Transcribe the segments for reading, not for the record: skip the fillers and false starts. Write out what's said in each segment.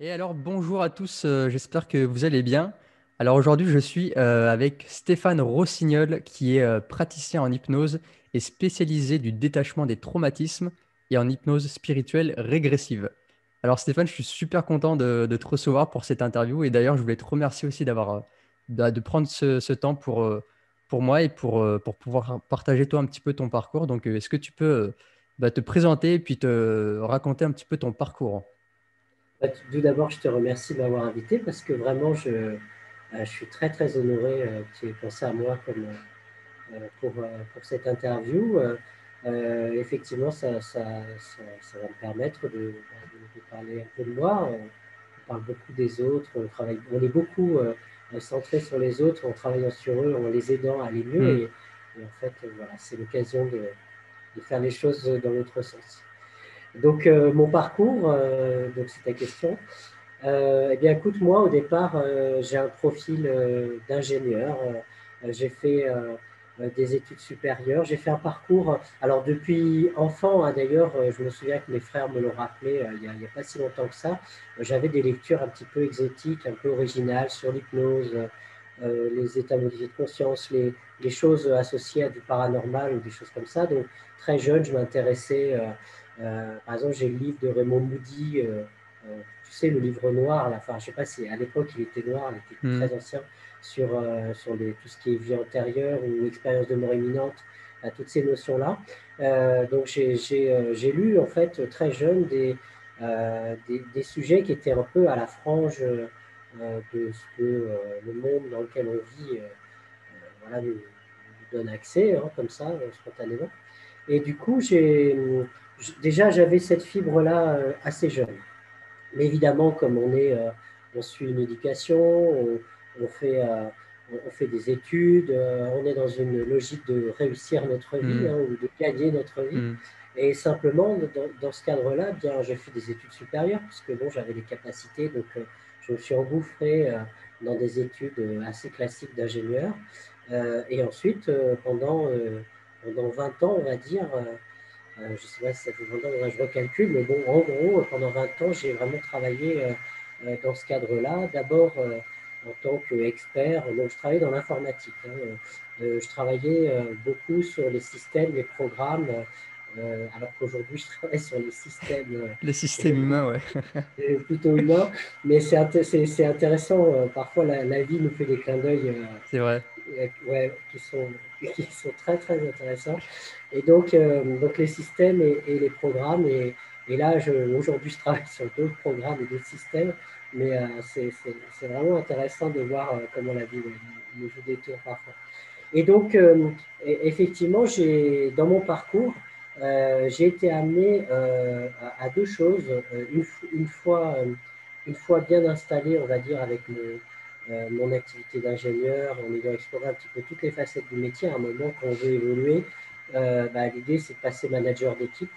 Et alors, bonjour à tous, j'espère que vous allez bien. Alors aujourd'hui, je suis avec Stéphane Rossignol, qui est praticien en hypnose et spécialisé du détachement des traumatismes et en hypnose spirituelle régressive. Alors Stéphane, je suis super content de te recevoir pour cette interview et d'ailleurs, je voulais te remercier aussi de prendre ce temps pour moi et pour pouvoir partager toi un petit peu ton parcours. Donc, est-ce que tu peux te présenter et puis te raconter un petit peu ton parcours? Tout d'abord, je te remercie de m'avoir invité parce que vraiment, je suis très très honoré que tu aies pensé à moi pour cette interview. Effectivement, ça va me permettre de parler un peu de moi. On parle beaucoup des autres, on est beaucoup centré sur les autres en travaillant sur eux, en les aidant à aller mieux. Hmm. Et en fait, voilà, c'est l'occasion de faire les choses dans l'autre sens. Donc, mon parcours, donc c'est ta question. Eh bien, écoute, moi, au départ, j'ai un profil d'ingénieur. J'ai fait des études supérieures. J'ai fait un parcours. Alors, depuis enfant, hein, d'ailleurs, je me souviens que mes frères me l'ont rappelé il y a pas si longtemps que ça. J'avais des lectures un petit peu exotiques, un peu originales sur l'hypnose, les états modifiés de conscience, les choses associées à du paranormal ou des choses comme ça. Donc, très jeune, je m'intéressais. Par exemple, j'ai le livre de Raymond Moody. Tu sais, le livre noir, là, enfin, je sais pas si à l'époque il était noir, il était Hmm. très ancien, sur tout ce qui est vie antérieure ou expérience de mort imminente, toutes ces notions-là. Donc j'ai lu en fait très jeune des sujets qui étaient un peu à la frange de ce que le monde dans lequel on vit voilà, nous donne accès, hein, comme ça, spontanément. Et du coup, déjà j'avais cette fibre-là assez jeune. Mais évidemment, comme on suit une éducation, on fait, on fait des études, on est dans une logique de réussir notre vie Hmm. hein, ou de gagner notre vie. Hmm. Et simplement, dans ce cadre-là, bien, j'ai fait des études supérieures parce que bon, j'avais les capacités, donc je me suis engouffré dans des études assez classiques d'ingénieur. Et ensuite, pendant 20 ans, on va dire, je ne sais pas si ça fait 20 ans, je recalcule, mais bon, en gros, pendant 20 ans, j'ai vraiment travaillé dans ce cadre-là. D'abord en tant qu'expert, donc je travaillais dans l'informatique. Hein, je travaillais beaucoup sur les systèmes, les programmes, alors qu'aujourd'hui, je travaille sur les systèmes Les systèmes humains, ouais. plutôt humains. Mais c'est intéressant, parfois la vie nous fait des clins d'œil C'est vrai. ouais, qui sont très très intéressants. Et donc les systèmes et les programmes. Et là, aujourd'hui, je travaille sur d'autres programmes et d'autres systèmes. Mais c'est vraiment intéressant de voir comment la vie nous joue des tours parfois. Et donc, effectivement, dans mon parcours, j'ai été amené à deux choses. Une fois bien installé, on va dire, avec mon activité d'ingénieur, en ayant exploré un petit peu toutes les facettes du métier, à un moment, quand on veut évoluer, l'idée, c'est de passer manager d'équipe.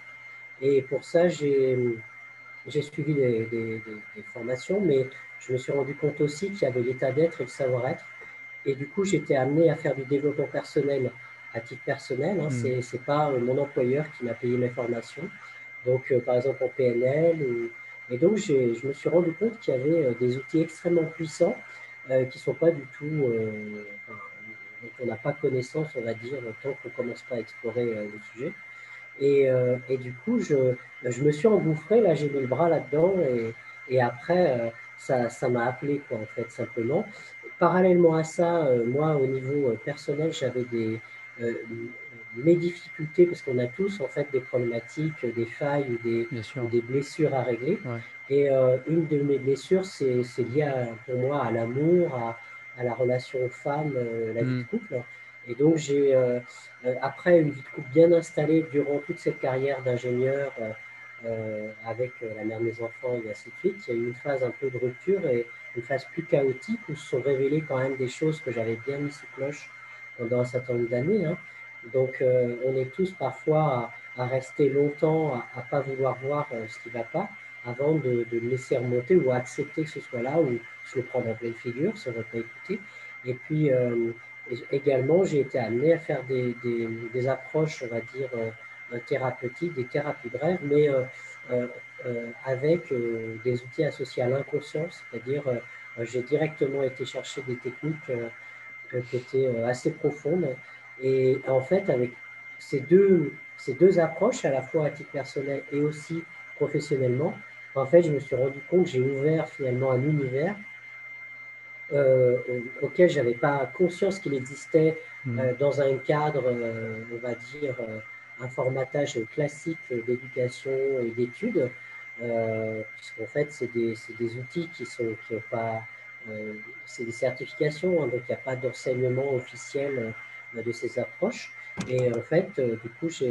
Et pour ça, j'ai suivi des formations, mais je me suis rendu compte aussi qu'il y avait l'état d'être et le savoir-être. Et du coup, j'étais amené à faire du développement personnel à titre personnel. Hein. Hmm. C'est pas mon employeur qui m'a payé mes formations. Donc, par exemple, en PNL. Et donc, je me suis rendu compte qu'il y avait des outils extrêmement puissants qui ne sont pas du tout, enfin, dont on n'a pas connaissance, on va dire, tant qu'on ne commence pas à explorer le sujet. Et du coup, je me suis engouffré, là, j'ai mis le bras là-dedans, et après, ça m'a appelé, quoi, en fait, simplement. Parallèlement à ça, moi, au niveau personnel, j'avais euh, mes difficultés, parce qu'on a tous, en fait, des problématiques, des failles Bien ou sûr. des blessures à régler. Ouais. Et une de mes blessures, c'est lié, pour moi, à l'amour, à la relation femme, la vie Hmm. de couple. Et donc, après une vie de couple bien installée durant toute cette carrière d'ingénieur avec la mère de mes enfants et ainsi de suite, il y a eu une phase un peu de rupture et une phase plus chaotique où se sont révélées quand même des choses que j'avais bien mis sous cloche pendant un certain nombre d'années. Hein. Donc, on est tous parfois à rester longtemps, à ne pas vouloir voir ce qui ne va pas avant de le laisser remonter ou à accepter que ce soit là ou se le prendre en pleine figure si on ne veut pas écouter. Et puis, également, j'ai été amené à faire des approches, on va dire, thérapeutiques, des thérapies brèves, mais avec des outils associés à l'inconscient, c'est-à-dire j'ai directement été chercher des techniques qui étaient assez profondes. Et en fait, avec ces deux approches, à la fois à titre personnel et aussi professionnellement, en fait, je me suis rendu compte que j'ai ouvert finalement un univers auquel je n'avais pas conscience qu'il existait Mhm. dans un cadre, on va dire, un formatage classique d'éducation et d'études, puisqu'en fait, c'est des outils qui ont pas, euh, c'est des certifications, hein, donc il n'y a pas d'enseignement officiel de ces approches. Et en fait, du coup, je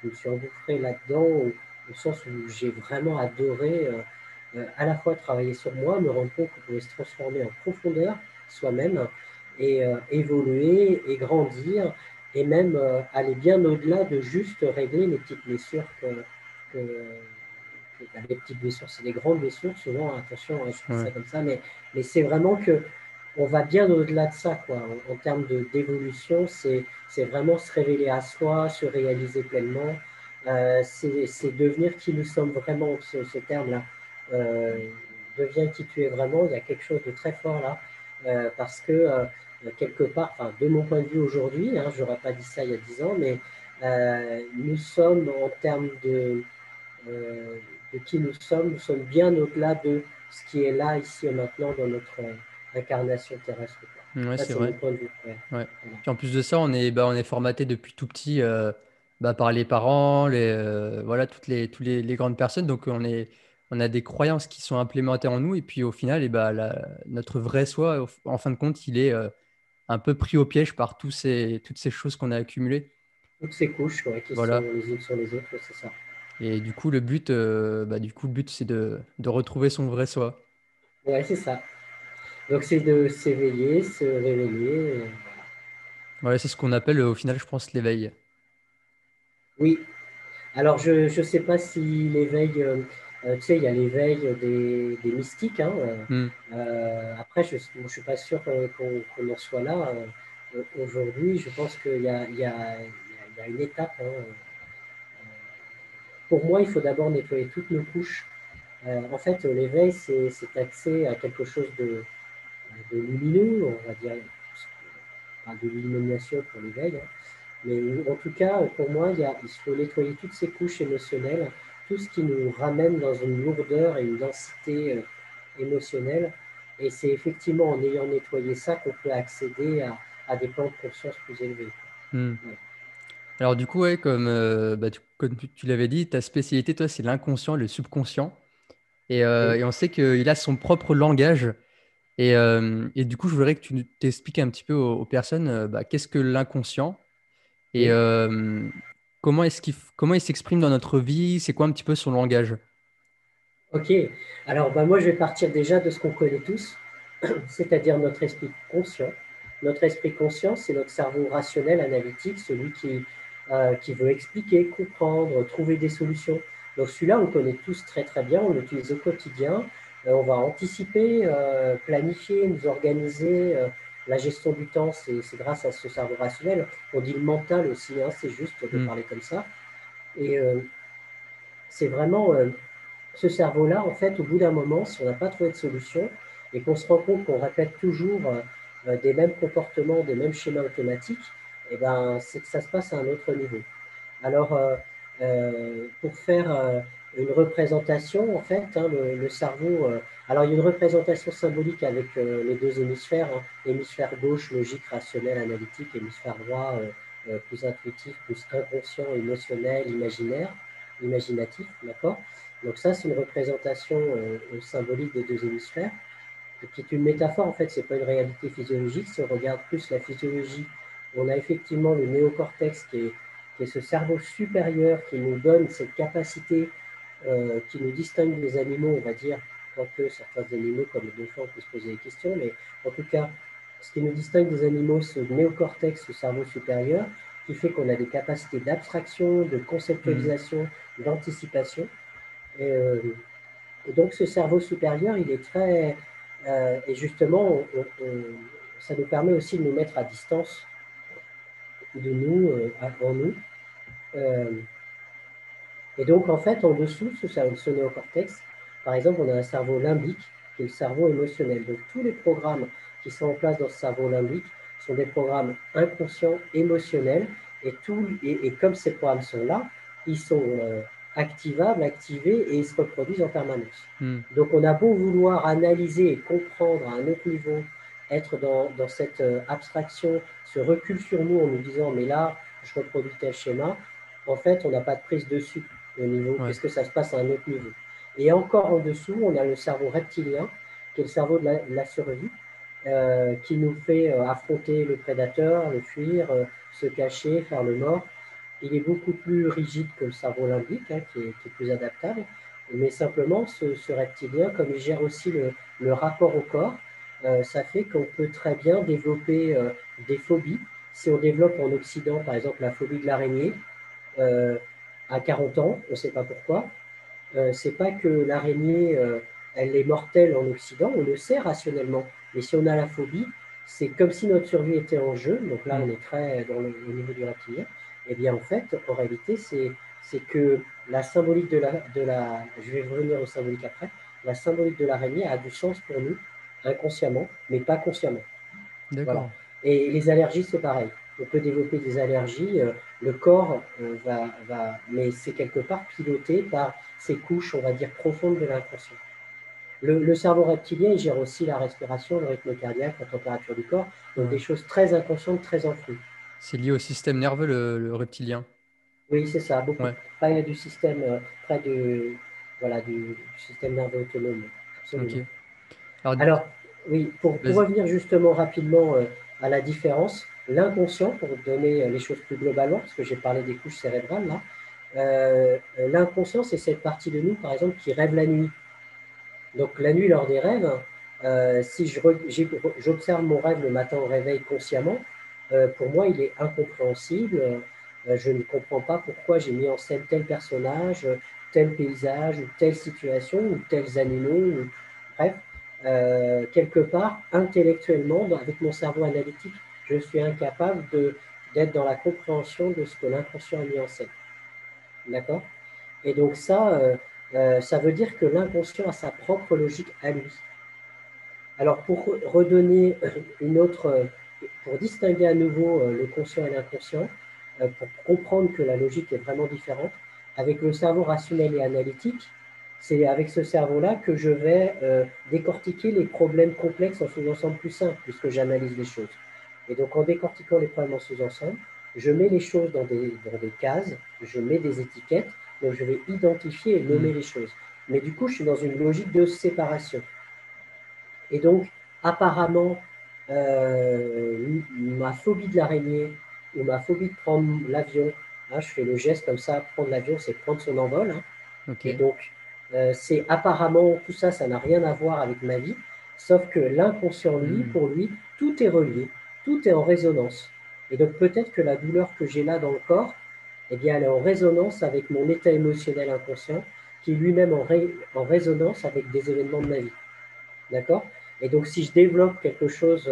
me suis engouffré là-dedans au sens où j'ai vraiment adoré à la fois travailler sur moi, me rendre compte qu'on pouvait se transformer en profondeur soi-même et évoluer et grandir et même aller bien au-delà de juste régler les petites blessures les petites blessures, c'est des grandes blessures souvent, attention, hein, je dis Ouais. ça comme ça, mais c'est vraiment que on va bien au-delà de ça, quoi. En termes d'évolution, c'est vraiment se révéler à soi, se réaliser pleinement. C'est devenir qui nous sommes vraiment, ce terme-là. Euh, deviens qui tu es vraiment. Il y a quelque chose de très fort là, parce que quelque part, enfin, de mon point de vue aujourd'hui, hein, je n'aurais pas dit ça il y a 10 ans, mais nous sommes en termes euh, de qui nous sommes bien au-delà de ce qui est là, ici et maintenant, dans notre incarnation terrestre, quoi. Ouais, Ça, c'est c'est mon vrai. point de vue. Ouais. Ouais. Voilà. Puis en plus de ça, on est formaté depuis tout petit par les parents, voilà, les grandes personnes. Donc on a des croyances qui sont implémentées en nous. Et puis au final, notre vrai soi, en fin de compte, il est un peu pris au piège par toutes ces choses qu'on a accumulées. Toutes ces couches ouais, qui sont Voilà. les unes sur les autres, ouais, c'est ça. Et du coup, le but, c'est de retrouver son vrai soi. Ouais, c'est ça. Donc, c'est de s'éveiller, se réveiller. Voilà, c'est ce qu'on appelle au final, je pense, l'éveil. Oui, alors, je ne sais pas si l'éveil, tu sais, il y a l'éveil des mystiques, hein, Hmm. après, je ne suis pas sûr qu'on en soit là aujourd'hui. Je pense qu'il y a une étape, hein. Pour moi, il faut d'abord nettoyer toutes nos couches. En fait, l'éveil, c'est accès à quelque chose de lumineux, on va dire, pas de l'illumination pour l'éveil, hein. Mais en tout cas, pour moi, il faut nettoyer toutes ces couches émotionnelles, tout ce qui nous ramène dans une lourdeur et une densité émotionnelle. Et c'est effectivement en ayant nettoyé ça qu'on peut accéder à des plans de conscience plus élevés. Hmm. Ouais. Alors du coup, ouais, comme tu l'avais dit, ta spécialité, toi, c'est l'inconscient, le subconscient. Oui, Et on sait qu'il a son propre langage. Et du coup, je voudrais que tu t'expliques un petit peu aux personnes qu'est-ce que l'inconscient et oui. comment il s'exprime dans notre vie, c'est quoi un petit peu son langage. Ok. Alors, bah, moi, je vais partir déjà de ce qu'on connaît tous, c'est-à-dire notre esprit conscient. Notre esprit conscient, c'est notre cerveau rationnel, analytique, celui qui veut expliquer, comprendre, trouver des solutions. Donc celui-là, on le connaît tous très très bien, on l'utilise au quotidien. On va anticiper, planifier, nous organiser. La gestion du temps, c'est grâce à ce cerveau rationnel. On dit le mental aussi, hein, c'est juste de Hmm. parler comme ça. Et c'est vraiment ce cerveau-là, en fait, au bout d'un moment, si on n'a pas trouvé de solution et qu'on se rend compte qu'on répète toujours des mêmes comportements, des mêmes schémas automatiques, eh ben, c'est que ça se passe à un autre niveau. Alors, pour faire une représentation, en fait, hein, le cerveau, alors il y a une représentation symbolique avec les deux hémisphères, hein, hémisphère gauche, logique, rationnel, analytique, hémisphère droit, plus intuitif, plus inconscient, émotionnel, imaginaire, imaginatif, d'accord? Donc ça, c'est une représentation symbolique des deux hémisphères, qui est une métaphore, en fait, c'est pas une réalité physiologique. Si on regarde plus la physiologie, on a effectivement le néocortex qui est ce cerveau supérieur qui nous donne cette capacité qui nous distingue des animaux, on va dire, quoique certains animaux comme les dauphins, on peut se poser des questions, mais en tout cas, ce qui nous distingue des animaux, ce néocortex, ce cerveau supérieur, qui fait qu'on a des capacités d'abstraction, de Hmm. conceptualisation, d'anticipation. Et, euh, et donc ce cerveau supérieur, il est très... et justement, ça nous permet aussi de nous mettre à distance de nous, en nous. Euh, Et donc, en fait, en dessous, sous ce néocortex, par exemple, on a un cerveau limbique, qui est le cerveau émotionnel. Donc, tous les programmes qui sont en place dans ce cerveau limbique sont des programmes inconscients, émotionnels, et comme ces programmes sont là, ils sont activables, activés, et ils se reproduisent en permanence. Hmm. Donc, on a beau vouloir analyser et comprendre à un autre niveau, être dans cette abstraction, ce recul sur nous en nous disant, mais là, je reproduis tel schéma, en fait, on n'a pas de prise dessus au niveau, Ouais. puisque ça se passe à un autre niveau. Et encore en dessous, on a le cerveau reptilien, qui est le cerveau de la survie, qui nous fait affronter le prédateur, le fuir, se cacher, faire le mort. Il est beaucoup plus rigide que le cerveau limbique, hein, qui est plus adaptable. Mais simplement, ce reptilien, comme il gère aussi le rapport au corps, ça fait qu'on peut très bien développer des phobies. Si on développe en Occident, par exemple, la phobie de l'araignée, euh, à 40 ans, on ne sait pas pourquoi. C'est pas que l'araignée, elle est mortelle en Occident, on le sait rationnellement. Mais si on a la phobie, c'est comme si notre survie était en jeu. Donc là, Hmm. on est très au niveau du reptilien. Et bien, en fait, en réalité, c'est que la symbolique je vais revenir aux symboliques après, la symbolique de l'araignée a du sens pour nous, inconsciemment, mais pas consciemment. Voilà. D'accord. Et les allergies, c'est pareil. On peut développer des allergies. Le corps mais c'est quelque part piloté par ces couches, on va dire, profondes de l'inconscient. Le cerveau reptilien, il gère aussi la respiration, le rythme cardiaque, la température du corps, donc des Ouais. choses très inconscientes, très enfouies. C'est lié au système nerveux, le reptilien. Oui, c'est ça, beaucoup Ouais. près du système, près voilà, du système nerveux autonome, Ok. absolument. Alors, Alors, oui, pour vas-y. revenir justement rapidement à la différence, l'inconscient, pour donner les choses plus globalement, parce que j'ai parlé des couches cérébrales là, l'inconscient, c'est cette partie de nous, par exemple, qui rêve la nuit. Donc, la nuit, lors des rêves, si j'observe mon rêve le matin au réveil consciemment, pour moi, il est incompréhensible. Je ne comprends pas pourquoi j'ai mis en scène tel personnage, tel paysage, ou telle situation, ou tels animaux, bref. Quelque part, intellectuellement, avec mon cerveau analytique, je suis incapable d'être dans la compréhension de ce que l'inconscient a mis en scène. D'accord? Et donc ça veut dire que l'inconscient a sa propre logique à lui. Alors pour redonner une autre, pour distinguer à nouveau le conscient et l'inconscient, pour comprendre que la logique est vraiment différente, avec le cerveau rationnel et analytique, c'est avec ce cerveau-là que je vais décortiquer les problèmes complexes en sous-ensemble plus simples, puisque j'analyse les choses. Et donc en décortiquant les problèmes en sous-ensemble, je mets les choses dans des cases, je mets des étiquettes, donc je vais identifier et Hmm. nommer les choses. Mais du coup, je suis dans une logique de séparation. Et donc, apparemment, ma phobie de l'araignée ou ma phobie de prendre l'avion, hein, je fais le geste comme ça, prendre l'avion, c'est prendre son envol, hein. Et Ok. donc, c'est apparemment, tout ça, ça n'a rien à voir avec ma vie, sauf que l'inconscient, lui, Hmm. pour lui, tout est relié, tout est en résonance. Et donc, peut-être que la douleur que j'ai là dans le corps, eh bien, elle est en résonance avec mon état émotionnel inconscient, qui est lui-même en résonance avec des événements de ma vie. D'accord? Et donc, si je développe quelque chose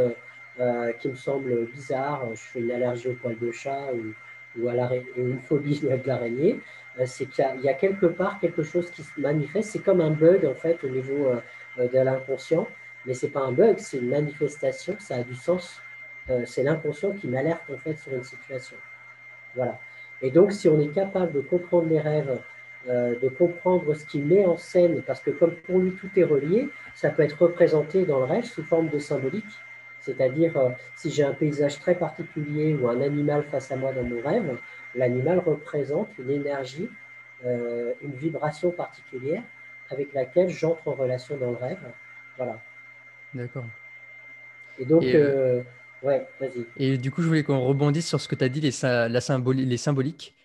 qui me semble bizarre, je fais une allergie au poil de chat ou une phobie de l'araignée, c'est qu'il y a quelque part quelque chose qui se manifeste. C'est comme un bug, en fait, au niveau de l'inconscient. Mais ce n'est pas un bug, c'est une manifestation, ça a du sens. C'est l'inconscient qui m'alerte, en fait, sur une situation. Voilà. Et donc, si on est capable de comprendre les rêves, de comprendre ce qu'il met en scène, parce que comme pour lui tout est relié, ça peut être représenté dans le rêve sous forme de symbolique. C'est-à-dire, si j'ai un paysage très particulier ou un animal face à moi dans mon rêve, l'animal représente une énergie, une vibration particulière avec laquelle j'entre en relation dans le rêve. Voilà. D'accord. Et donc, Et, ouais, vas-y. et du coup, je voulais qu'on rebondisse sur ce que tu as dit, les symboliques.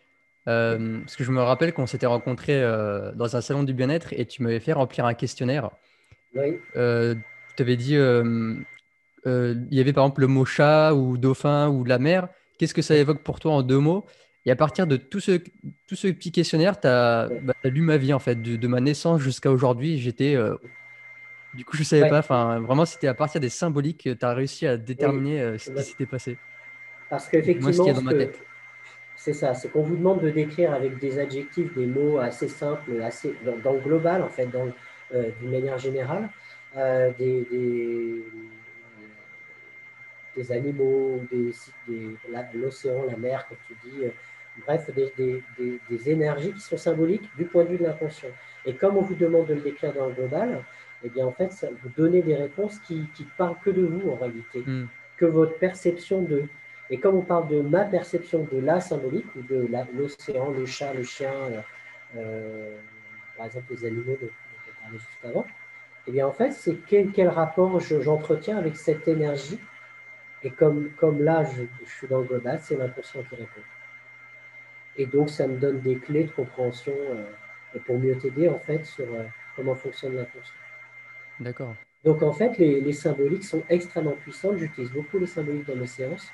Parce que je me rappelle qu'on s'était rencontrés dans un salon du bien-être et tu m'avais fait remplir un questionnaire. Oui, Tu avais dit, il y avait par exemple le mot chat ou dauphin ou la mer. Qu'est-ce que ça oui, évoque pour toi en deux mots? Et à partir de tout ce petit questionnaire, tu as, oui. lu ma vie en fait, de ma naissance jusqu'à aujourd'hui. Du coup, je savais Ouais. pas. Enfin, vraiment, c'était à partir des symboliques que tu as réussi à Oui, déterminer ce qui s'était passé. parce Et moi, ce qu'il y qu'effectivement, a dans ma tête. c'est ça, c'est qu'on vous demande de décrire avec des adjectifs, des mots assez simples, assez, dans le global, en fait, d'une manière générale, euh, des, des, des animaux, l'océan, la mer, comme tu dis, bref, des énergies qui sont symboliques du point de vue de l'inconscient. Et comme on vous demande de le décrire dans le global, eh bien, en fait, ça, vous donnez des réponses qui parlent que de vous, en réalité, Hmm. que votre perception de. Et comme on parle de ma perception de la symbolique, ou de l'océan, le chat, le chien, par exemple les animaux dont on parlait juste avant, eh bien, en fait, c'est quel rapport j'entretiens avec cette énergie. Et comme là, je suis dans le global, c'est l'inconscient qui répond. Et donc, ça me donne des clés de compréhension pour mieux t'aider, en fait, sur comment fonctionne l'inconscient. D'accord. Donc, en fait, les symboliques sont extrêmement puissantes. J'utilise beaucoup les symboliques dans mes séances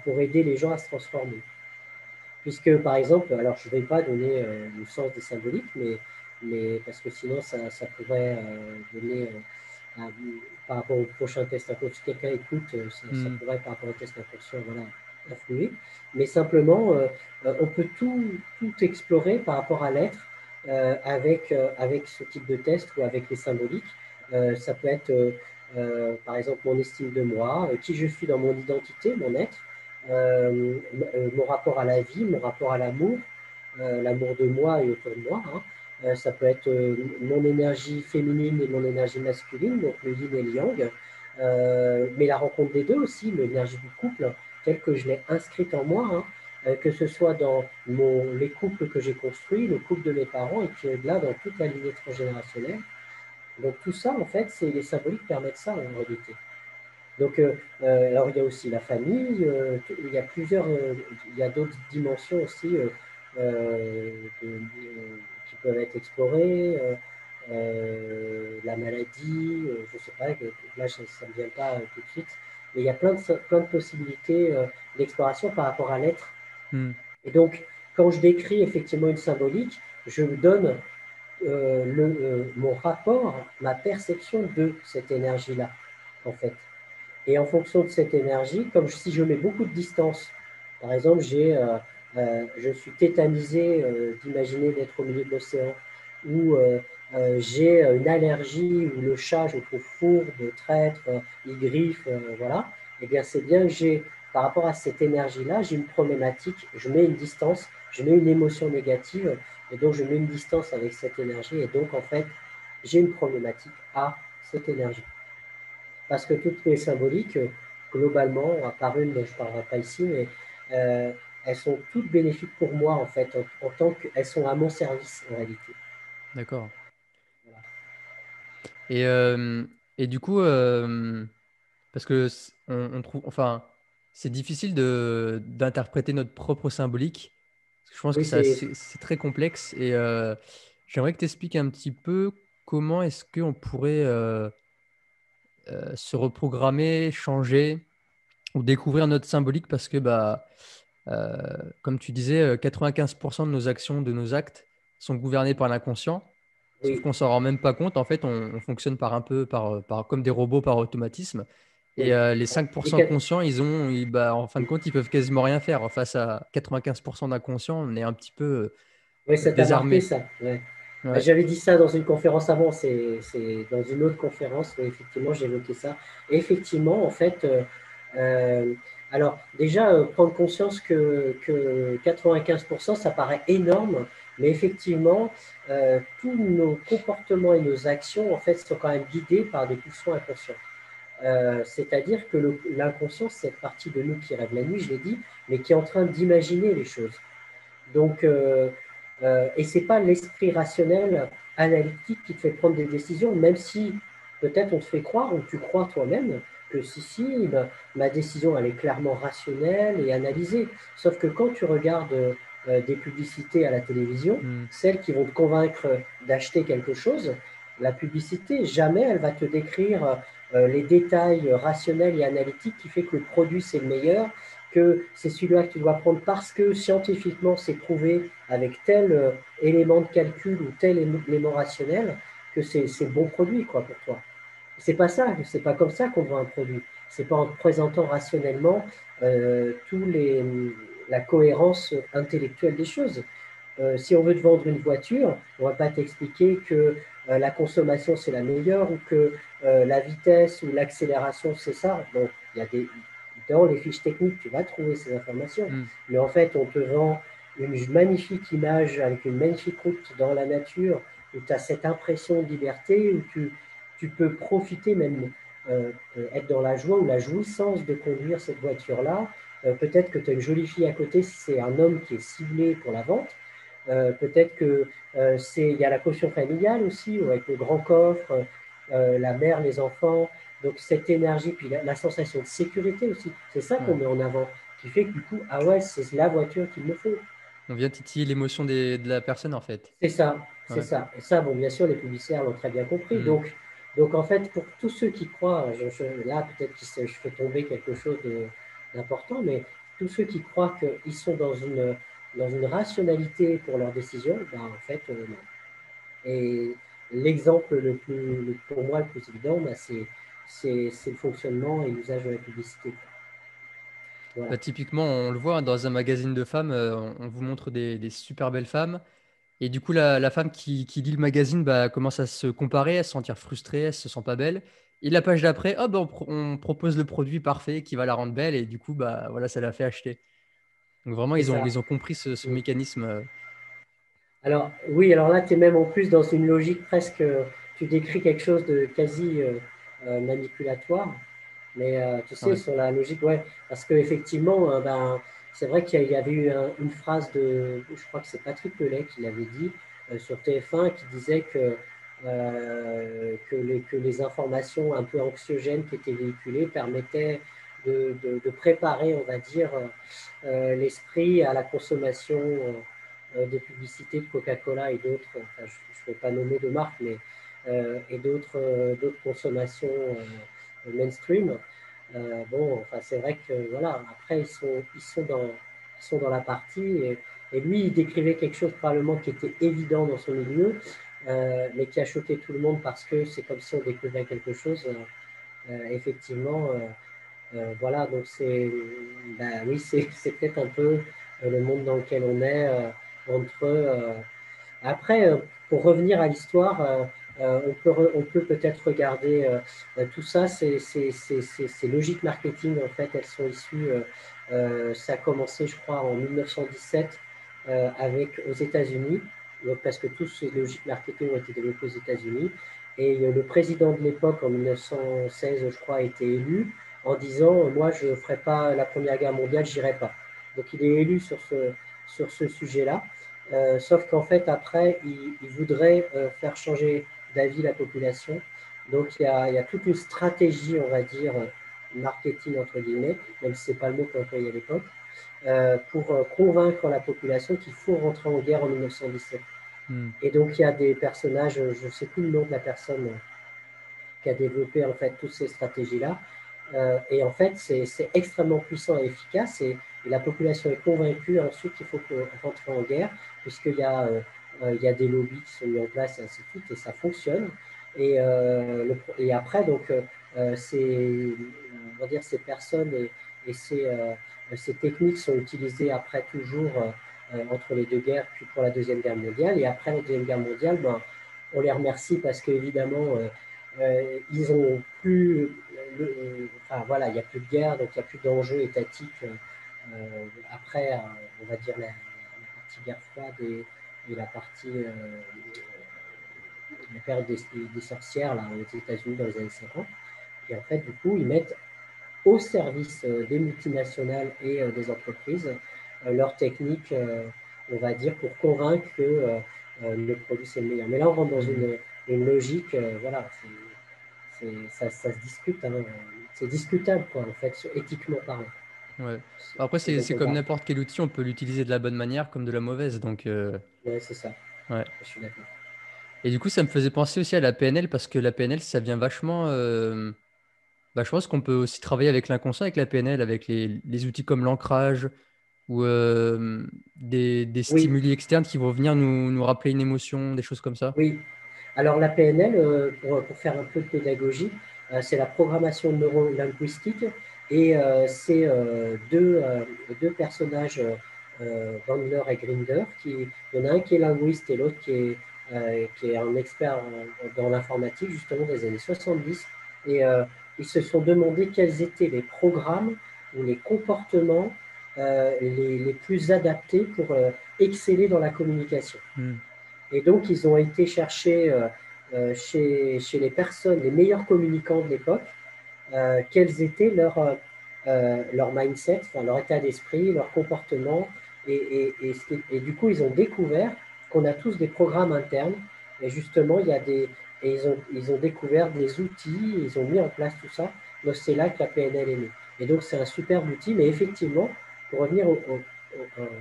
pour aider les gens à se transformer. Puisque, par exemple, alors je ne vais pas donner le sens des symboliques, mais parce que sinon, ça pourrait donner, par rapport au prochain test inconscient, si quelqu'un écoute, ça Hmm. pourrait, par rapport au test inconscient, voilà, influer. Mais simplement, on peut tout explorer par rapport à l'être avec ce type de test ou avec les symboliques. Ça peut être, par exemple, mon estime de moi, qui je suis dans mon identité, mon être, mon rapport à la vie, mon rapport à l'amour, l'amour de moi et autour de moi. Hein. Ça peut être mon énergie féminine et mon énergie masculine, donc le yin et le yang. Mais la rencontre des deux aussi, l'énergie du couple, telle que je l'ai inscrite en moi, hein, que ce soit dans les couples que j'ai construits, le couple de mes parents, et puis au-delà, dans toute la lignée transgénérationnelle. Donc tout ça, en fait, les symboliques permettent ça en réalité. Donc, alors il y a aussi la famille, il y a il y a d'autres dimensions aussi qui peuvent être explorées, la maladie, je ne sais pas, là ça ne me vient pas tout de suite, mais il y a plein de possibilités d'exploration par rapport à l'être. Hmm. Et donc, quand je décris effectivement une symbolique, je vous donne mon rapport, ma perception de cette énergie-là, en fait. Et en fonction de cette énergie, comme si je mets beaucoup de distance, par exemple, je suis tétanisé d'imaginer d'être au milieu de l'océan, ou j'ai une allergie où le chat, je le trouve fourbe, traître, il griffe, voilà. Eh bien, c'est bien que par rapport à cette énergie-là, j'ai une problématique, je mets une distance, je mets une émotion négative, et donc je mets une distance avec cette énergie, et donc en fait, j'ai une problématique à cette énergie. Parce que toutes les symboliques, globalement, à part une dont je ne parlerai pas ici, mais euh, elles sont toutes bénéfiques pour moi, en fait, en tant qu'elles sont à mon service, en réalité. D'accord. Voilà. Et, du coup, parce que on trouve, enfin, c'est difficile d'interpréter notre propre symbolique. Parce que je pense que Oui, c'est c'est très complexe. Et j'aimerais que tu expliques un petit peu comment est-ce qu'on pourrait se reprogrammer, changer ou découvrir notre symbolique. Parce que, bah, comme tu disais, 95% de nos actions, de nos actes sont gouvernés par l'inconscient. Sauf oui, qu'on s'en rend même pas compte. En fait, on fonctionne par un peu comme des robots par automatisme. Et oui. les Les 5% quatre- conscients, bah, en fin de compte, ils peuvent quasiment rien faire. Face à 95% d'inconscients, on est un petit peu Oui, ça t'a marqué, désarmé. ça. Ouais. Ouais. J'avais dit ça dans une conférence avant, c'est dans une autre conférence, où effectivement, j'ai évoqué ça. Et effectivement, en fait, euh, alors déjà, prendre conscience que 95%, ça paraît énorme, mais effectivement, tous nos comportements et nos actions, en fait, sont quand même guidés par des pulsions inconscientes. C'est-à-dire que l'inconscient, c'est cette partie de nous qui rêve la nuit, je l'ai dit, mais qui est en train d'imaginer les choses. Donc, et c'est pas l'esprit rationnel, analytique qui te fait prendre des décisions, même si peut-être on te fait croire ou tu crois toi-même que si, ma décision elle est clairement rationnelle et analysée. Sauf que quand tu regardes des publicités à la télévision, Hmm. celles qui vont te convaincre d'acheter quelque chose, la publicité, jamais elle va te décrire les détails rationnels et analytiques qui fait que le produit c'est le meilleur, que c'est celui-là que tu dois prendre parce que scientifiquement c'est prouvé avec tel élément de calcul ou tel élément rationnel que c'est bon produit quoi pour toi. C'est pas ça, c'est pas comme ça qu'on vend un produit. C'est pas en te présentant rationnellement tous la cohérence intellectuelle des choses. Si on veut te vendre une voiture, on ne va pas t'expliquer que la consommation c'est la meilleure ou que la vitesse ou l'accélération c'est ça. Bon, il y a dans les fiches techniques, tu vas trouver ces informations. Hmm. Mais en fait, on te vend une magnifique image avec une magnifique route dans la nature où tu as cette impression de liberté, où tu peux profiter même, être dans la joie ou la jouissance de conduire cette voiture-là. Peut-être que tu as une jolie fille à côté si c'est un homme qui est ciblé pour la vente. Peut-être que il y a la caution familiale aussi, avec le grand coffre, la mère, les enfants. Donc cette énergie, puis la sensation de sécurité aussi, c'est ça qu'on Ouais. met en avant, qui fait que du coup, ah ouais, c'est la voiture qu'il me faut. On vient titiller l'émotion de la personne, en fait. C'est ça, c'est Ouais. ça. Et ça, bon, bien sûr, les publicitaires l'ont très bien compris. Hmm. Donc en fait, pour tous ceux qui croient, là peut-être que je fais tomber quelque chose d'important, mais tous ceux qui croient qu'ils sont dans une rationalité pour leurs décisions, ben, en fait, non. Et l'exemple pour moi le plus évident, ben, c'est le fonctionnement et l'usage de la publicité. Bah, Voilà. typiquement, on le voit hein, dans un magazine de femmes, on vous montre des super belles femmes. Et du coup, la femme qui lit le magazine bah, commence à se comparer, à se sentir frustrée, elle se sent pas belle. Et la page d'après, hop, on propose le produit parfait qui va la rendre belle. Et du coup, bah, voilà, ça la fait acheter. Donc vraiment, C'est ça. ils ont compris ce Mm. mécanisme. Alors, oui, alors là, tu es même en plus dans une logique presque, tu décris quelque chose de quasi manipulatoire, mais tu sais, Ouais. sur la logique, ouais, parce qu'effectivement, ben, c'est vrai qu'il y avait eu une phrase je crois que c'est Patrick Lelay qui l'avait dit sur TF1, qui disait que les informations un peu anxiogènes qui étaient véhiculées permettaient de préparer, on va dire, l'esprit à la consommation des publicités de Coca-Cola et d'autres, enfin, je ne vais pas nommer de marque, mais et d'autres consommations mainstream. Bon, enfin, c'est vrai que voilà, après, ils sont dans la partie et lui, il décrivait quelque chose probablement qui était évident dans son milieu, mais qui a choqué tout le monde parce que c'est comme si on découvrait quelque chose. Effectivement, voilà, donc bah, oui, c'est peut-être un peu le monde dans lequel on est entre. Après, pour revenir à l'histoire, on peut peut-être regarder tout ça, ces logiques marketing, en fait, elles sont issues, ça a commencé, je crois, en 1917 avec aux États-Unis, parce que toutes ces logiques marketing ont été développées aux États-Unis. Et le président de l'époque, en 1916, je crois, a été élu en disant, moi, je ne ferai pas la Première Guerre mondiale, j'irai pas. Donc, il est élu sur ce sujet-là. Sauf qu'en fait, après, il voudrait faire changer d'avis la population. Donc, il y a toute une stratégie, on va dire, marketing, entre guillemets, même si ce n'est pas le mot qu'on employait à l'époque, pour convaincre la population qu'il faut rentrer en guerre en 1917. Hmm. Et donc, il y a des personnages, je ne sais plus le nom de la personne qui a développé en fait toutes ces stratégies-là. Et en fait, c'est extrêmement puissant et efficace. Et la population est convaincue ensuite qu'il faut rentrer en guerre, puisqu'il y a des lobbies qui sont mis en place et ainsi de suite, et ça fonctionne. Et après, donc, on va dire, ces personnes et ces techniques sont utilisées après toujours entre les deux guerres, puis pour la Deuxième Guerre mondiale. Et après la Deuxième Guerre mondiale, ben, on les remercie parce qu'évidemment, ils ont plus, enfin voilà, il n'y a plus de guerre, donc il n'y a plus d'enjeux étatiques. Après, on va dire la partie guerre froide et la partie, la période des sorcières là, aux États-Unis dans les années 50. Et en fait, du coup, ils mettent au service des multinationales et des entreprises leurs techniques, on va dire, pour convaincre que le produit c'est le meilleur. Mais là, on rentre dans Hmm. une logique, voilà, ça se discute, hein, c'est discutable, quoi, en fait, éthiquement parlant. Ouais. Après, C'est donc c'est on comme va. n'importe quel outil, on peut l'utiliser de la bonne manière comme de la mauvaise. Donc, Ouais, c'est ça, ouais. je suis d'accord. Et du coup, ça me faisait penser aussi à la PNL parce que la PNL, ça vient vachement. Bah, je pense qu'on peut aussi travailler avec l'inconscient, avec la PNL, avec les outils comme l'ancrage ou des Oui, stimuli externes qui vont venir nous rappeler une émotion, des choses comme ça. oui. Alors la PNL, pour faire un peu de pédagogie, c'est la programmation neurolinguistique. Et c'est deux personnages, Bandler et Grinder, il y en a un qui est linguiste et l'autre qui est un expert dans l'informatique, justement des années 70. Et ils se sont demandé quels étaient les programmes ou les comportements les plus adaptés pour exceller dans la communication. Hmm. Et donc, ils ont été chercher chez les personnes, les meilleurs communicants de l'époque, quels étaient leur mindset, enfin, leur état d'esprit, leur comportement. Et du coup, ils ont découvert qu'on a tous des programmes internes. Et justement, et ils ont découvert des outils, ils ont mis en place tout ça. Donc, c'est là que la PNL est née. Et donc, c'est un superbe outil. Mais effectivement, pour revenir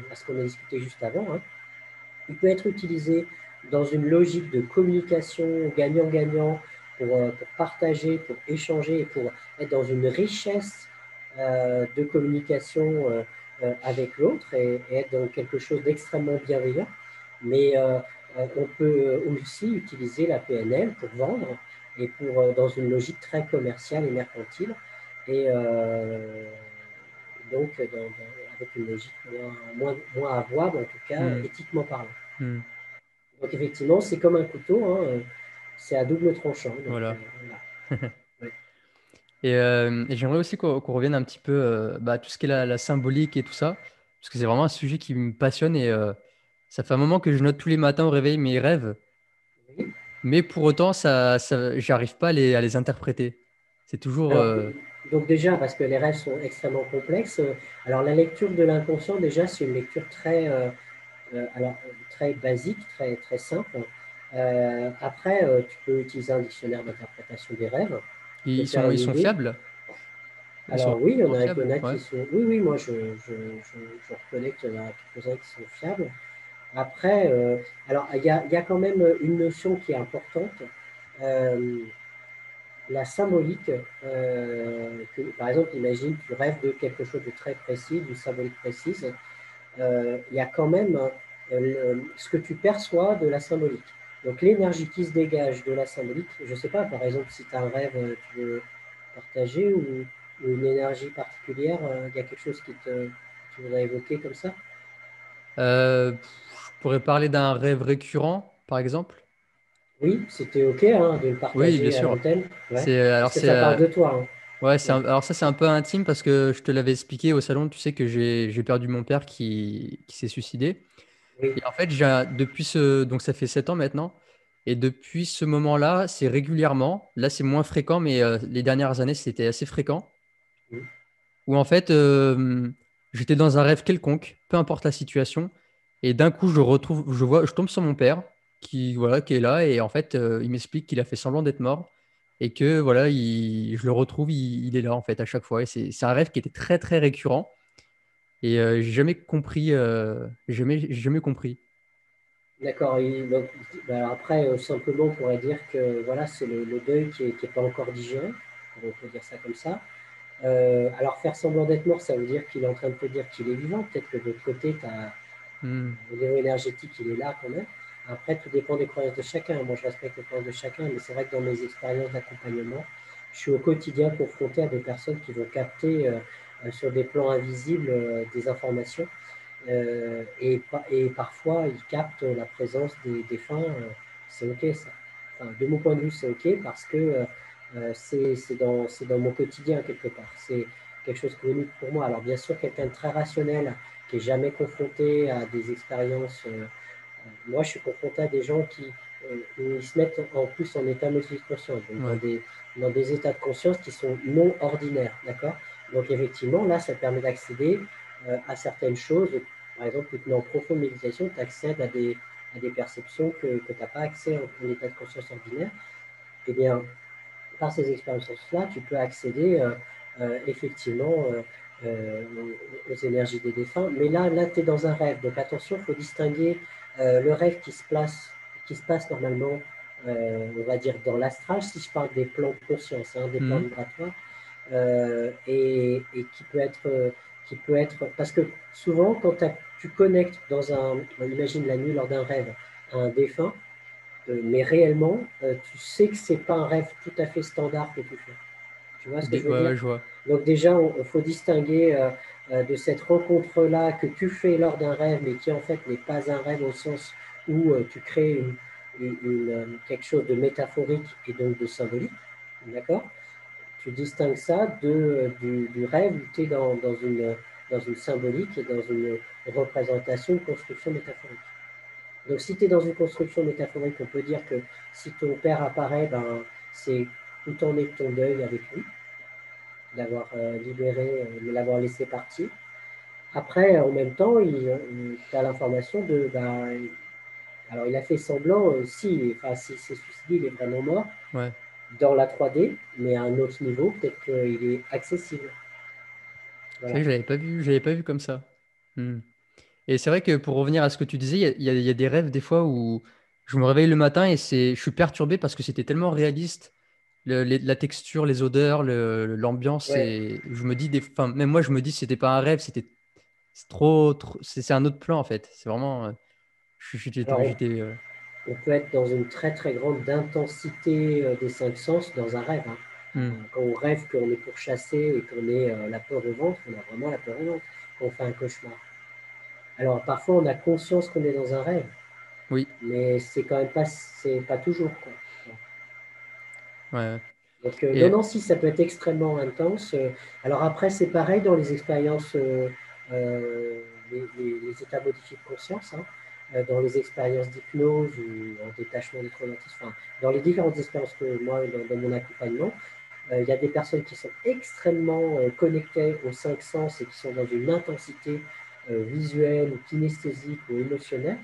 à ce qu'on a discuté juste avant, hein, il peut être utilisé dans une logique de communication gagnant-gagnant pour partager, pour échanger et pour être dans une richesse de communication avec l'autre et être dans quelque chose d'extrêmement bienveillant. Mais on peut aussi utiliser la PNL pour vendre et dans une logique très commerciale et mercantile. Et donc, avec une logique moins avouable, en tout cas, Hmm. éthiquement parlant. Hmm. Donc, effectivement, c'est comme un couteau, hein, c'est à double tranchant. Donc, Voilà. voilà. Ouais. Et j'aimerais aussi qu'on revienne un petit peu à tout ce qui est la symbolique et tout ça, parce que c'est vraiment un sujet qui me passionne et ça fait un moment que je note tous les matins au réveil mes rêves, Oui. mais pour autant, j'arrive pas à les interpréter. C'est toujours... Alors, donc déjà, parce que les rêves sont extrêmement complexes, alors la lecture de l'inconscient, déjà, c'est une lecture très basique, très simple. Après, tu peux utiliser un dictionnaire d'interprétation des rêves pour te faire ils une sont idée. fiables? Ils sont Alors oui, vraiment il y en fiables, a ouais. qui sont... Oui, oui, moi, je reconnais qu'il y en a quelques-uns qui sont fiables. Après, alors, il y a quand même une notion qui est importante. Euh, la symbolique, par exemple, imagine, tu rêves de quelque chose de très précis, d'une symbolique précise, il y a quand même ce que tu perçois de la symbolique. Donc l'énergie qui se dégage de la symbolique, je ne sais pas, par exemple, si tu as un rêve, tu veux partager ou une énergie particulière, il y a quelque chose tu voudrais évoquer comme ça? Je pourrais parler d'un rêve récurrent, par exemple. Oui, c'était OK hein, de le Oui, bien partager à sûr. l'antenne, ouais, Alors parce que ça parle de toi. Hein. ouais, Ouais. alors ça c'est un peu intime parce que je te l'avais expliqué au salon. Tu sais que j'ai perdu mon père qui s'est suicidé. Oui, Et en fait, donc ça fait 7 ans maintenant. Et depuis ce moment-là, c'est régulièrement. Là, c'est moins fréquent, mais les dernières années, c'était assez fréquent. oui, Où en fait, j'étais dans un rêve quelconque, peu importe la situation. Et d'un coup, je tombe sur mon père voilà, qui est là. Et en fait, il m'explique qu'il a fait semblant d'être mort. Et que voilà, je le retrouve, il est là en fait à chaque fois. Et c'est un rêve qui était très très récurrent. Et j'ai jamais compris, j'ai jamais compris. d'accord. Bah, après, simplement, on pourrait dire que voilà, c'est le deuil qui est pas encore digéré, on peut dire ça comme ça. Alors, faire semblant d'être mort, ça veut dire qu'il est en train de te dire qu'il est vivant. Peut-être que de l'autre côté, Hmm. au niveau énergétique, il est là quand même. Après, tout dépend des croyances de chacun. Moi, je respecte les croyances de chacun, mais c'est vrai que dans mes expériences d'accompagnement, je suis au quotidien confronté à des personnes qui vont capter sur des plans invisibles des informations. Et parfois, ils captent la présence des défunts. C'est OK, ça. Enfin, de mon point de vue, c'est OK parce que c'est dans mon quotidien, quelque part. C'est quelque chose qui est unique pour moi. Alors, bien sûr, quelqu'un de très rationnel qui n'est jamais confronté à des expériences. Moi, je suis confronté à des gens où ils se mettent en plus en état multiconscient, donc Ouais. dans des états de conscience qui sont non ordinaires. D'accord. Donc, effectivement, là, ça permet d'accéder à certaines choses. Par exemple, quand tu es en profonde méditation, tu accèdes à des perceptions que tu n'as pas accès en état de conscience ordinaire. Eh bien, par ces expériences-là, tu peux accéder effectivement aux énergies des défunts. Mais là tu es dans un rêve. Donc attention, il faut distinguer le rêve qui se passe normalement, on va dire, dans l'astral, si je parle des plans de conscience, hein, des plans Hmm. vibratoires, et qui peut être. Parce que souvent, quand tu connectes imagine la nuit lors d'un rêve, à un défunt, mais réellement, tu sais que c'est pas un rêve tout à fait standard que tu fais. Tu vois ce que je veux Ouais, dire? ouais, je vois. Donc déjà, il faut distinguer de cette rencontre-là que tu fais lors d'un rêve, mais qui en fait n'est pas un rêve au sens où tu crées quelque chose de métaphorique et donc de symbolique. D'accord? Tu distingues ça du rêve où tu es dans une symbolique et dans une représentation, une construction métaphorique. Donc si tu es dans une construction métaphorique, on peut dire que si ton père apparaît, ben, c'est où t'en es de ton deuil avec lui, l'avoir libéré, de l'avoir laissé partir. Après, en même temps, tu as l'information de, ben, alors il a fait semblant, si, enfin, si c'est suicidé, il est vraiment mort Ouais. dans la 3D, mais à un autre niveau, peut-être qu'il est accessible. C'est vrai Voilà. que j'avais pas vu comme ça. Hmm. Et c'est vrai que pour revenir à ce que tu disais, il y a des rêves des fois où je me réveille le matin et je suis perturbé parce que c'était tellement réaliste. La texture, les odeurs, l'ambiance, Ouais. et je me dis, enfin, même moi, je me dis, c'était pas un rêve, c'est un autre plan en fait. C'est vraiment, Alors, j'étais, on peut être dans une très très grande intensité des cinq sens dans un rêve, hein. hmm. Quand on rêve qu'on est pourchassé et qu'on est la peur au ventre, on a vraiment la peur au ventre quand on fait un cauchemar. Alors parfois on a conscience qu'on est dans un rêve, Oui, mais c'est quand même pas, c'est pas toujours, quoi. ouais. Donc non, Et non, si ça peut être extrêmement intense. Alors après c'est pareil dans les expériences, euh, les états modifiés de conscience, hein, dans les expériences d'hypnose ou en détachement des traumatismes, enfin, dans les différentes expériences que moi dans mon accompagnement, il y a des personnes qui sont extrêmement connectées aux cinq sens et qui sont dans une intensité visuelle ou kinesthésique ou émotionnelle.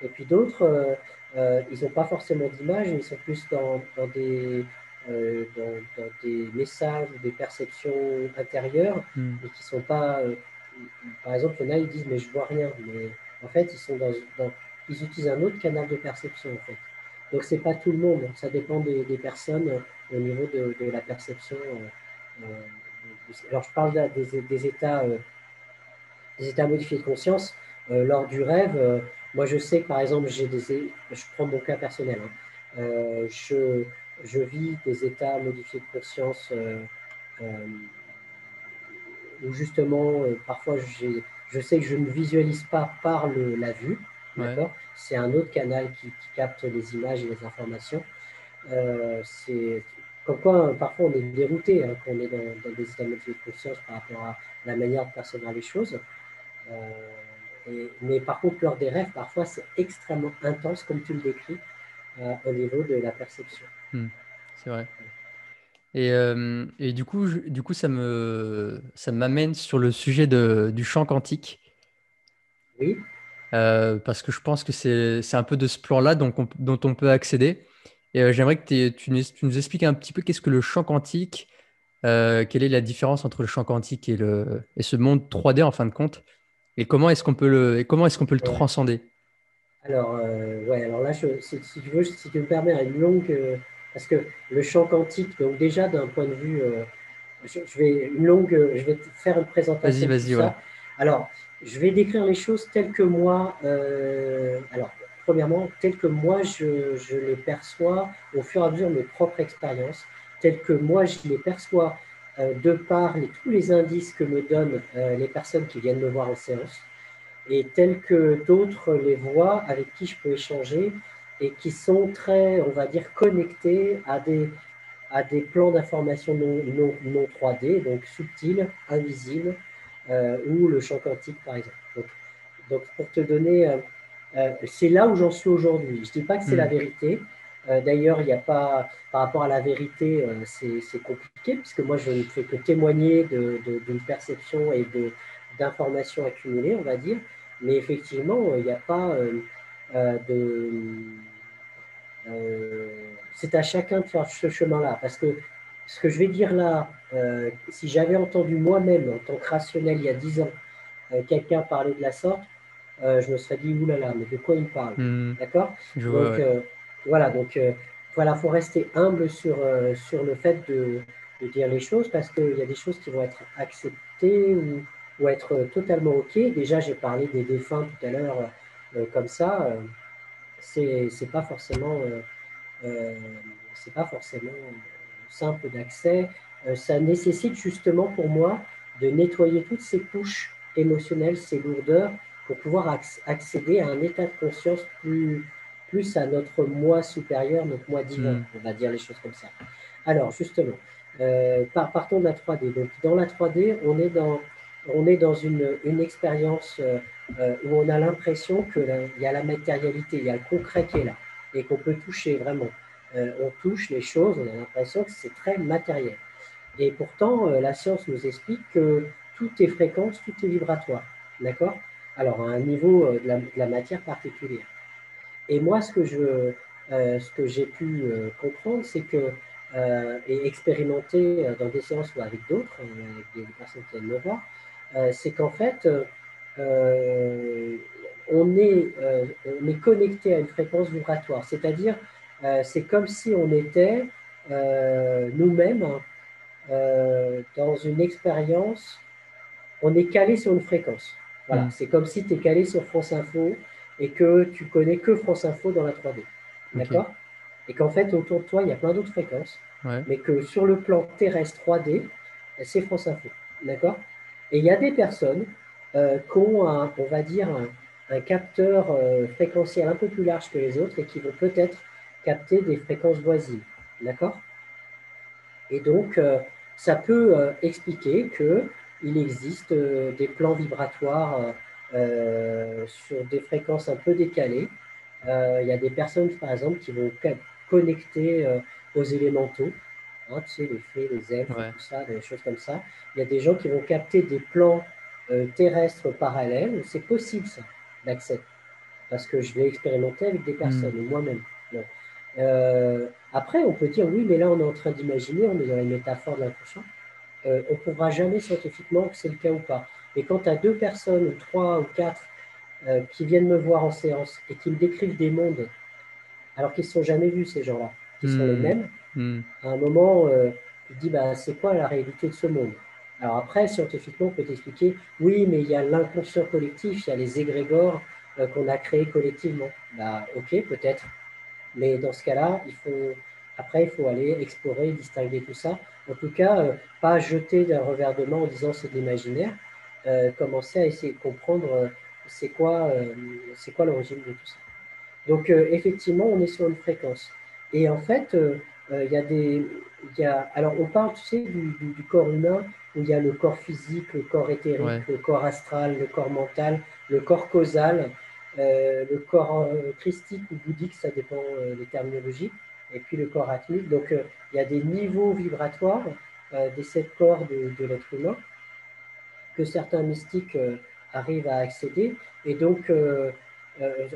Et puis d'autres, ils n'ont pas forcément d'image, ils sont plus dans des messages ou des perceptions intérieures, hmm. mais qui ne sont pas. Par exemple, il y en a, ils disent, mais je vois rien. Mais en fait, ils utilisent un autre canal de perception, en fait. Donc, c'est pas tout le monde, ça dépend des personnes au niveau de la perception. Alors, je parle des états modifiés de conscience, lors du rêve, moi je sais que par exemple, je prends mon cas personnel, hein. Euh, je, je vis des états modifiés de conscience euh, où justement, parfois je sais que je ne visualise pas par la vue, Ouais. d'accord? C'est un autre canal qui capte les images et les informations. C'est comme quoi, parfois on est dérouté, hein, quand on est dans des états modifiés de conscience par rapport à la manière de percevoir les choses. Mais par contre, lors des rêves, parfois, c'est extrêmement intense, comme tu le décris, au niveau de la perception. Hmm. C'est vrai. Et du coup, ça m'amène sur le sujet du champ quantique, Oui, parce que je pense que c'est un peu de ce plan-là dont on peut accéder. Et j'aimerais que tu nous expliques un petit peu qu'est-ce que le champ quantique, quelle est la différence entre le champ quantique et ce monde 3D en fin de compte, et comment est-ce qu'on peut le ouais. transcender? Alors, ouais, alors là, si tu veux, si tu me permets, une longue. Parce que le champ quantique, donc déjà d'un point de vue. Je vais te faire une Vas-y, présentation de tout vas-y, ouais. ça. Alors, je vais décrire les choses telles que moi. Alors, premièrement, telles que moi, je les perçois au fur et à mesure de mes propres expériences, telles que moi, je les perçois de par tous les indices que me donnent les personnes qui viennent me voir en séance et tels que d'autres les voient, avec qui je peux échanger et qui sont très, on va dire, connectés à des plans d'information non 3D, donc subtils, invisibles, ou le champ quantique, par exemple. Donc pour te donner, c'est là où j'en suis aujourd'hui. Je ne dis pas que c'est la Hmm. vérité. D'ailleurs, il n'y a pas, par rapport à la vérité, c'est compliqué, puisque moi, je ne fais que témoigner d'une perception et d'informations accumulées, on va dire. Mais effectivement, il n'y a pas de. C'est à chacun de faire ce chemin-là. Parce que ce que je vais dire là, si j'avais entendu moi-même, en tant que rationnel, il y a 10 ans, quelqu'un parler de la sorte, je me serais dit, oulala, mais de quoi il parle? Hmm. D'accord? Je vois, Donc, ouais. voilà, donc, voilà, il faut rester humble sur le fait de dire les choses parce qu'il y a des choses qui vont être acceptées ou être totalement OK. Déjà, j'ai parlé des défunts tout à l'heure, comme ça, c'est pas forcément, euh, c'est pas forcément simple d'accès. ça nécessite justement pour moi de nettoyer toutes ces couches émotionnelles, ces lourdeurs, pour pouvoir accéder à un état de conscience plus à notre moi supérieur, notre moi divin, Hmm. on va dire les choses comme ça. Alors, justement, partons de la 3D. Donc, dans la 3D, on est dans une expérience où on a l'impression qu'il y a la matérialité, il y a le concret qui est là, et qu'on peut toucher vraiment. On touche les choses, on a l'impression que c'est très matériel. Et pourtant, la science nous explique que tout est fréquence, tout est vibratoire. D'accord? Alors, à un niveau de la matière particulière. Et moi, ce que j'ai pu comprendre, c'est que, et expérimenter dans des séances ou avec d'autres, avec des personnes qui viennent me voir, c'est qu'en fait, euh, on est connecté à une fréquence vibratoire. C'est-à-dire, c'est comme si on était nous-mêmes dans une expérience, on est calé sur une fréquence. Voilà, Hmm. c'est comme si tu es calé sur France Info et que tu connais que France Info dans la 3D. Ok. D'accord? Et qu'en fait, autour de toi, il y a plein d'autres fréquences, Ouais. mais que sur le plan terrestre 3D, c'est France Info. D'accord? Et il y a des personnes qui ont, on va dire, un capteur fréquentiel un peu plus large que les autres et qui vont peut-être capter des fréquences voisines. D'accord? Et donc, ça peut expliquer qu'il existe des plans vibratoires sur des fréquences un peu décalées. Il y a des personnes, par exemple, qui vont connecter aux élémentaux, hein, tu sais, les fées, les elfes, Ouais. tout ça, des choses comme ça. Il y a des gens qui vont capter des plans terrestres parallèles. C'est possible, ça, d'accès parce que je l'ai expérimenté avec des Hmm. personnes, et moi-même. Bon. Après, on peut dire, oui, mais là, on est en train d'imaginer, on est dans les métaphores de l'inconscient. On ne prouvera jamais scientifiquement que c'est le cas ou pas. Mais quand tu as deux personnes, ou trois, ou quatre, qui viennent me voir en séance et qui me décrivent des mondes, alors qu'ils ne se sont jamais vus, ces gens-là, qui sont les Hmm. mêmes, Hmm. à un moment, tu te dis, bah, c'est quoi la réalité de ce monde? Alors après, scientifiquement, on peut t'expliquer, oui, mais il y a l'inconscient collectif, il y a les égrégores qu'on a créés collectivement. Bah, ok, peut-être. Mais dans ce cas-là, après, il faut aller explorer, distinguer tout ça. En tout cas, pas jeter d'un revers de main en disant c'est de l'imaginaire. Commencer à essayer de comprendre c'est quoi, euh, c'est quoi l'origine de tout ça. Donc, effectivement, on est sur une fréquence. Et en fait, il y a des. Alors, on parle, tu sais, du corps humain, où il y a le corps physique, le corps éthérique, Ouais. le corps astral, le corps mental, le corps causal, le corps christique ou bouddhique, ça dépend des terminologies, et puis le corps atmique. Donc, il y a des niveaux vibratoires des sept corps de l'être humain que certains mystiques arrivent à accéder. Et donc,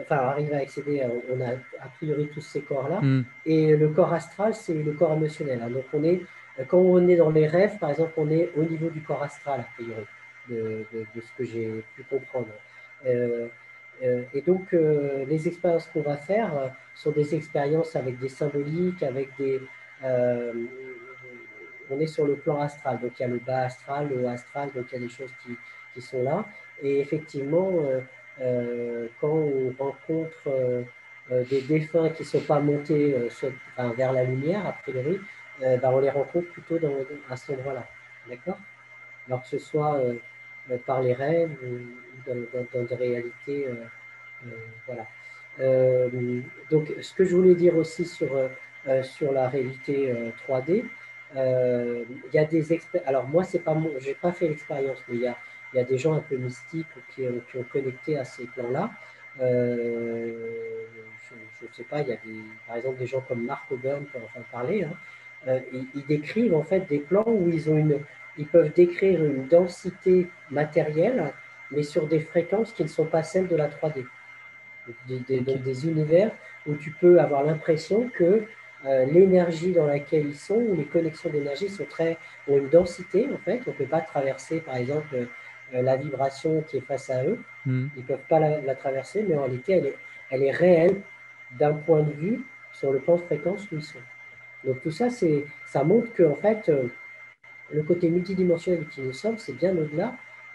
enfin, arrivent à accéder, on a a priori tous ces corps-là. Hmm. Et le corps astral, c'est le corps émotionnel, hein. Donc, quand on est dans les rêves, par exemple, on est au niveau du corps astral, a priori, de ce que j'ai pu comprendre. Euh, et donc, les expériences qu'on va faire sont des expériences avec des symboliques, avec des, euh, on est sur le plan astral. Donc il y a le bas astral, le haut astral, donc il y a des choses qui sont là. Et effectivement, quand on rencontre des défunts qui ne sont pas montés enfin, vers la lumière, a priori, ben, on les rencontre plutôt à cet endroit-là. D'accord? Alors que ce soit par les rêves ou dans des réalités. Euh, voilà. Donc, ce que je voulais dire aussi sur la réalité 3D, il y a des experts. Alors, moi, c'est pas j'ai pas fait l'expérience, mais il y a des gens un peu mystiques qui ont connecté à ces plans-là. Je ne sais pas, il y a par exemple des gens comme Mark Oburn, pour en parler, hein. Ils décrivent en fait des plans où ils peuvent décrire une densité matérielle, mais sur des fréquences qui ne sont pas celles de la 3D. Ok. Donc des univers où tu peux avoir l'impression que l'énergie dans laquelle ils sont, ou les connexions d'énergie ont une densité en fait. On ne peut pas traverser par exemple la vibration qui est face à eux. Hmm. Ils ne peuvent pas la traverser, mais en réalité elle est réelle d'un point de vue sur le plan de fréquence où ils sont. Donc tout ça, ça montre que en fait, le côté multidimensionnel qui nous sommes, c'est bien au-delà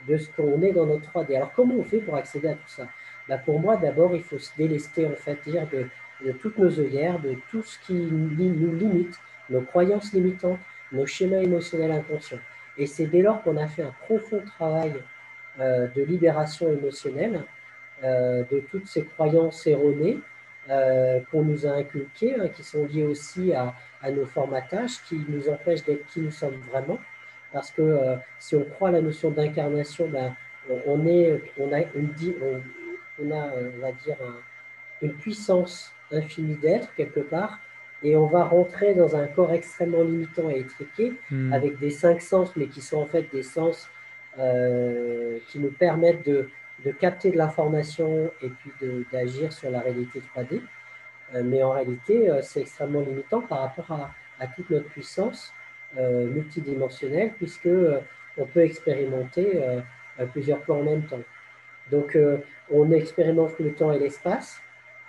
de ce qu'on est dans notre 3D. Alors, comment on fait pour accéder à tout ça? Bah, pour moi, d'abord, il faut se délester, en fait, dire de toutes nos œillères, de tout ce qui nous limite, nos croyances limitantes, nos schémas émotionnels inconscients. Et c'est dès lors qu'on a fait un profond travail de libération émotionnelle de toutes ces croyances erronées qu'on nous a inculquées, hein, qui sont liées aussi à nos formatages, qui nous empêchent d'être qui nous sommes vraiment. Parce que si on croit à la notion d'incarnation, ben, on va dire, une puissance infinie d'être quelque part, et on va rentrer dans un corps extrêmement limitant et étriqué, Hmm. avec des cinq sens, mais qui sont en fait des sens qui nous permettent de capter de l'information et puis d'agir sur la réalité 3D. Mais en réalité, c'est extrêmement limitant par rapport à toute notre puissance multidimensionnelle, puisque on peut expérimenter plusieurs plans en même temps. Donc, on expérimente le temps et l'espace,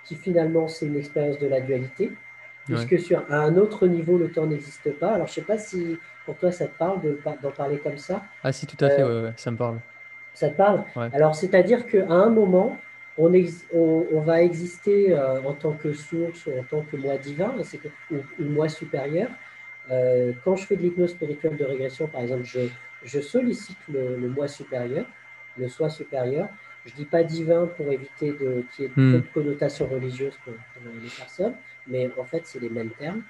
qui finalement, c'est une expérience de la dualité, Ouais. puisque à un autre niveau, le temps n'existe pas. Alors, je ne sais pas si pour toi, ça te parle d'en parler comme ça. Ah si, tout à fait, Euh, ouais, ouais, ça me parle. Ça te parle? Ouais. Alors, c'est-à-dire qu'à un moment, on va exister en tant que source ou en tant que moi divin, ou moi supérieur. Quand je fais de l'hypnose spirituelle de régression, par exemple, je sollicite le moi supérieur, le soi supérieur. Je ne dis pas divin pour éviter qu'il y ait trop Hmm. de connotations religieuses pour les personnes, mais en fait, c'est les mêmes termes.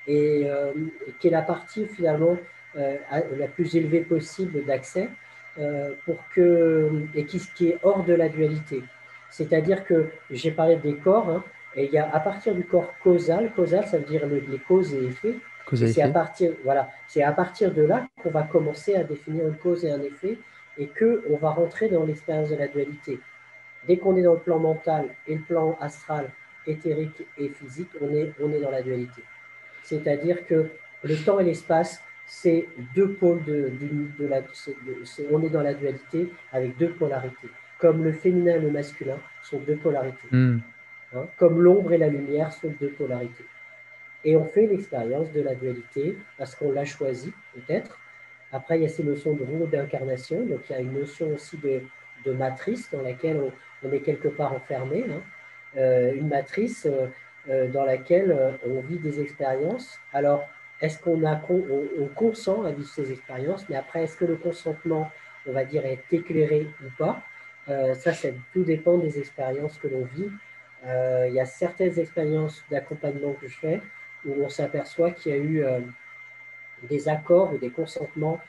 Et qui est la partie finalement la plus élevée possible d'accès et qui est hors de la dualité. C'est-à-dire que j'ai parlé des corps, hein, et il y a à partir du corps causal ça veut dire les causes et effets, Cause et à effet. c'est à partir de là qu'on va commencer à définir une cause et un effet, et qu'on va rentrer dans l'expérience de la dualité. Dès qu'on est dans le plan mental et le plan astral, éthérique et physique, on est dans la dualité. C'est-à-dire que le temps et l'espace, c'est deux pôles on est dans la dualité avec deux polarités. Comme le féminin et le masculin sont deux polarités. Hmm. Hein, comme l'ombre et la lumière sont deux polarités. Et on fait l'expérience de la dualité parce qu'on l'a choisi, peut-être. Après, il y a ces notions de roue d'incarnation. Donc, il y a une notion aussi de matrice dans laquelle on est quelque part enfermé. Hein. Une matrice dans laquelle on vit des expériences. Alors, est-ce on consent à vivre ces expériences, mais après, est-ce que le consentement, on va dire, est éclairé ou pas? Tout dépend des expériences que l'on vit. Il y a certaines expériences d'accompagnement que je fais où on s'aperçoit qu'il y a eu des accords ou des consentements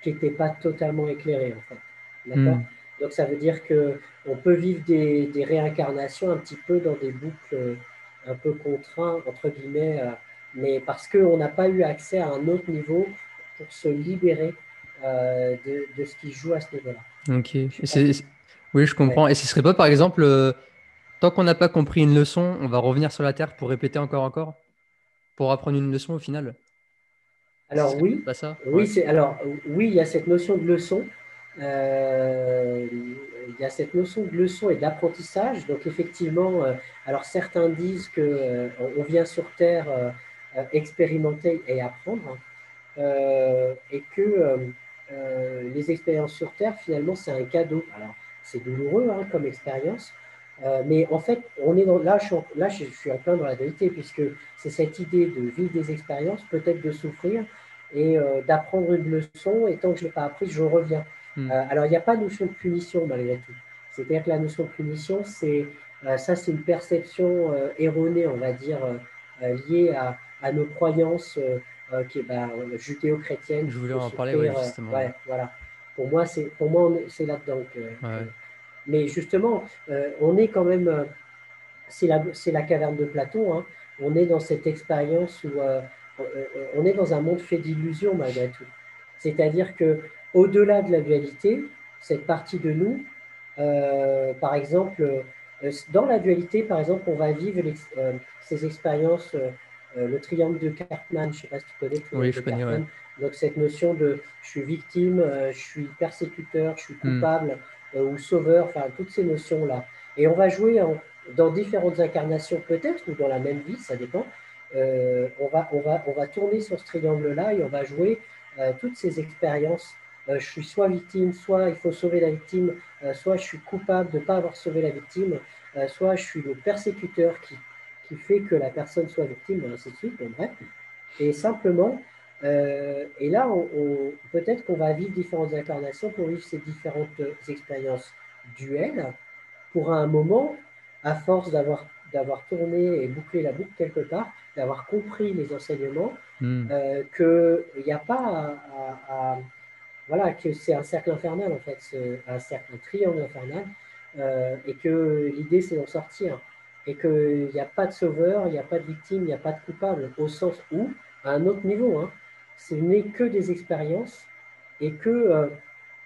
qui n'étaient pas totalement éclairés, en fait. D'accord? Hmm. Donc, ça veut dire qu'on peut vivre des réincarnations un petit peu dans des boucles un peu contraints, entre guillemets, mais parce qu'on n'a pas eu accès à un autre niveau pour se libérer de ce qui joue à ce niveau-là. Ok. Je sais pas. Oui, je Ouais. comprends. Et ce serait pas, par exemple, tant qu'on n'a pas compris une leçon, on va revenir sur la Terre pour répéter encore, pour apprendre une leçon au final? Ce Alors serait oui, pas ça? oui, Ouais. oui, il y a cette notion de leçon. Il y a cette notion de leçon et d'apprentissage. Donc effectivement, alors certains disent que on vient sur Terre expérimenter et apprendre, hein, et que les expériences sur Terre, finalement, c'est un cadeau. Alors c'est douloureux hein, comme expérience, mais en fait, là, je suis en plein dans la vérité, puisque c'est cette idée de vivre des expériences, peut-être de souffrir et d'apprendre une leçon, et tant que je ne l'ai pas apprise, je reviens. Hmm. Alors, il n'y a pas de notion de punition malgré tout. C'est-à-dire que la notion de punition, c'est une perception erronée, on va dire, liée à nos croyances qui est judéo-chrétiennes, Je qu'il voulais faut en parler, ouais, souffrir. justement, ouais. Ouais, voilà. Pour moi, c'est là-dedans Ouais. mais justement, on est quand même, c'est la caverne de Platon, hein. On est dans cette expérience où on est dans un monde fait d'illusions malgré tout. C'est-à-dire que au-delà de la dualité, cette partie de nous, par exemple, dans la dualité, par exemple, on va vivre ces expériences, le triangle de Cartman, je ne sais pas si tu connais le Oui, triangle je de connais, ouais. Cartman, donc cette notion de je suis victime, je suis persécuteur, je suis Hmm. coupable ou sauveur, enfin toutes ces notions-là. Et on va jouer dans différentes incarnations peut-être, ou dans la même vie, ça dépend. On va tourner sur ce triangle-là et on va jouer toutes ces expériences. Je suis soit victime, soit il faut sauver la victime, soit je suis coupable de ne pas avoir sauvé la victime, soit je suis le persécuteur qui fait que la personne soit victime, et ainsi de suite. Bon, bref. Et simplement, Et là, peut-être qu'on va vivre différentes incarnations pour vivre ces différentes expériences duelles, pour à un moment, à force d'avoir tourné et bouclé la boucle quelque part, d'avoir compris les enseignements, Hmm. qu'il n'y a pas voilà, que c'est un cercle infernal en fait, un triangle infernal, et que l'idée c'est d'en sortir, et qu'il n'y a pas de sauveur, il n'y a pas de victime, il n'y a pas de coupable, au sens où, à un autre niveau, hein, ce n'est que des expériences, et que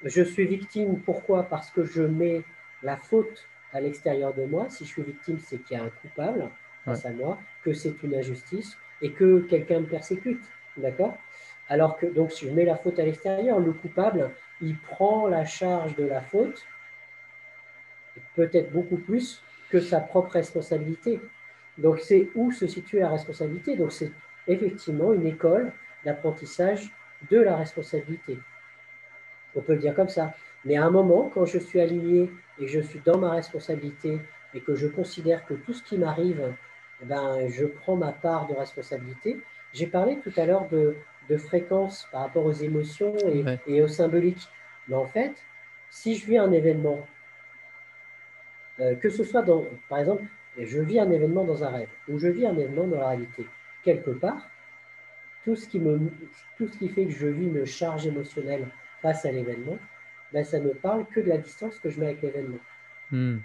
je suis victime, pourquoi? Parce que je mets la faute à l'extérieur de moi. Si je suis victime, c'est qu'il y a un coupable Ouais. face à moi, que c'est une injustice, et que quelqu'un me persécute, d'accord? Alors que, donc, si je mets la faute à l'extérieur, le coupable, il prend la charge de la faute, peut-être beaucoup plus que sa propre responsabilité. Donc, c'est où se situe la responsabilité. Donc, c'est effectivement une école d'apprentissage de la responsabilité. On peut le dire comme ça. Mais à un moment, quand je suis aligné et que je suis dans ma responsabilité et que je considère que tout ce qui m'arrive, eh ben, je prends ma part de responsabilité. J'ai parlé tout à l'heure de fréquence par rapport aux émotions Ouais. et au symbolique. Mais en fait, si je vis un événement, que ce soit dans, par exemple, je vis un événement dans un rêve ou je vis un événement dans la réalité, quelque part, tout ce qui, me, tout ce qui fait que je vis une charge émotionnelle face à l'événement, ben, ça ne parle que de la distance que je mets avec l'événement. Hmm.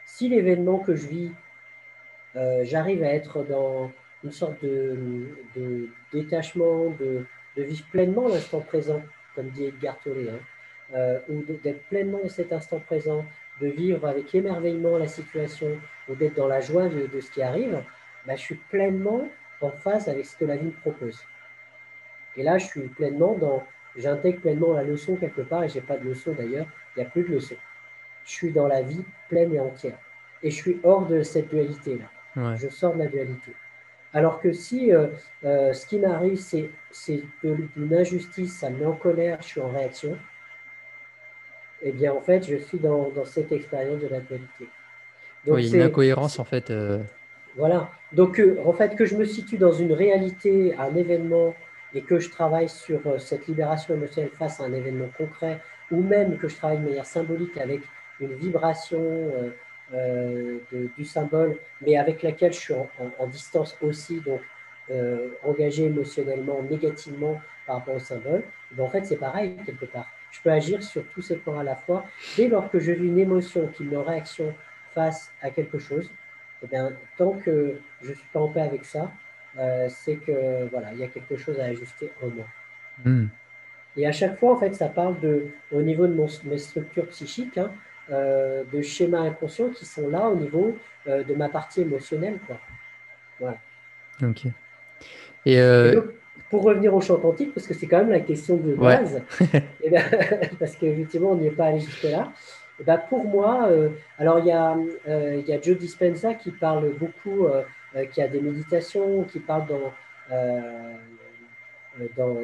Si l'événement que je vis, j'arrive à être dans une sorte de détachement, de vivre pleinement l'instant présent, comme dit Edgar Tolle, hein, ou d'être pleinement dans cet instant présent, de vivre avec émerveillement la situation, ou d'être dans la joie de ce qui arrive, ben, je suis pleinement en phase avec ce que la vie me propose. Et là, je suis pleinement j'intègre pleinement la leçon quelque part, et j'ai pas de leçon d'ailleurs, il n'y a plus de leçon. Je suis dans la vie pleine et entière. Et je suis hors de cette dualité-là. Ouais. Je sors de la dualité. Alors que si ce qui m'arrive, c'est une injustice, ça me met en colère, je suis en réaction, eh bien en fait, je suis dans cette expérience de la dualité. Oui, Donc il y a une c'est incohérence en fait. voilà. Donc, en fait, que je me situe dans une réalité, un événement, et que je travaille sur cette libération émotionnelle face à un événement concret, ou même que je travaille de manière symbolique avec une vibration du symbole, mais avec laquelle je suis en distance aussi, donc engagé émotionnellement, négativement par rapport au symbole, ben, en fait, c'est pareil quelque part. Je peux agir sur tous ces plans à la fois. Dès lors que je vis une émotion qui me met en réaction face à quelque chose, eh bien, tant que je ne suis pas en paix avec ça, c'est que voilà, il y a quelque chose à ajuster en moi. Hmm. Et à chaque fois, en fait, ça parle au niveau de mes structures psychiques, hein, de schémas inconscients qui sont là au niveau de ma partie émotionnelle, quoi. Voilà. Ok. Et Et donc, pour revenir au chant quantique, parce que c'est quand même la question de ouais. base, et ben, parce qu'effectivement, on n'y est pas allé jusque-là. Et ben, pour moi, alors il y a Joe Dispenza qui parle beaucoup, qui a des méditations, qui parle euh, dans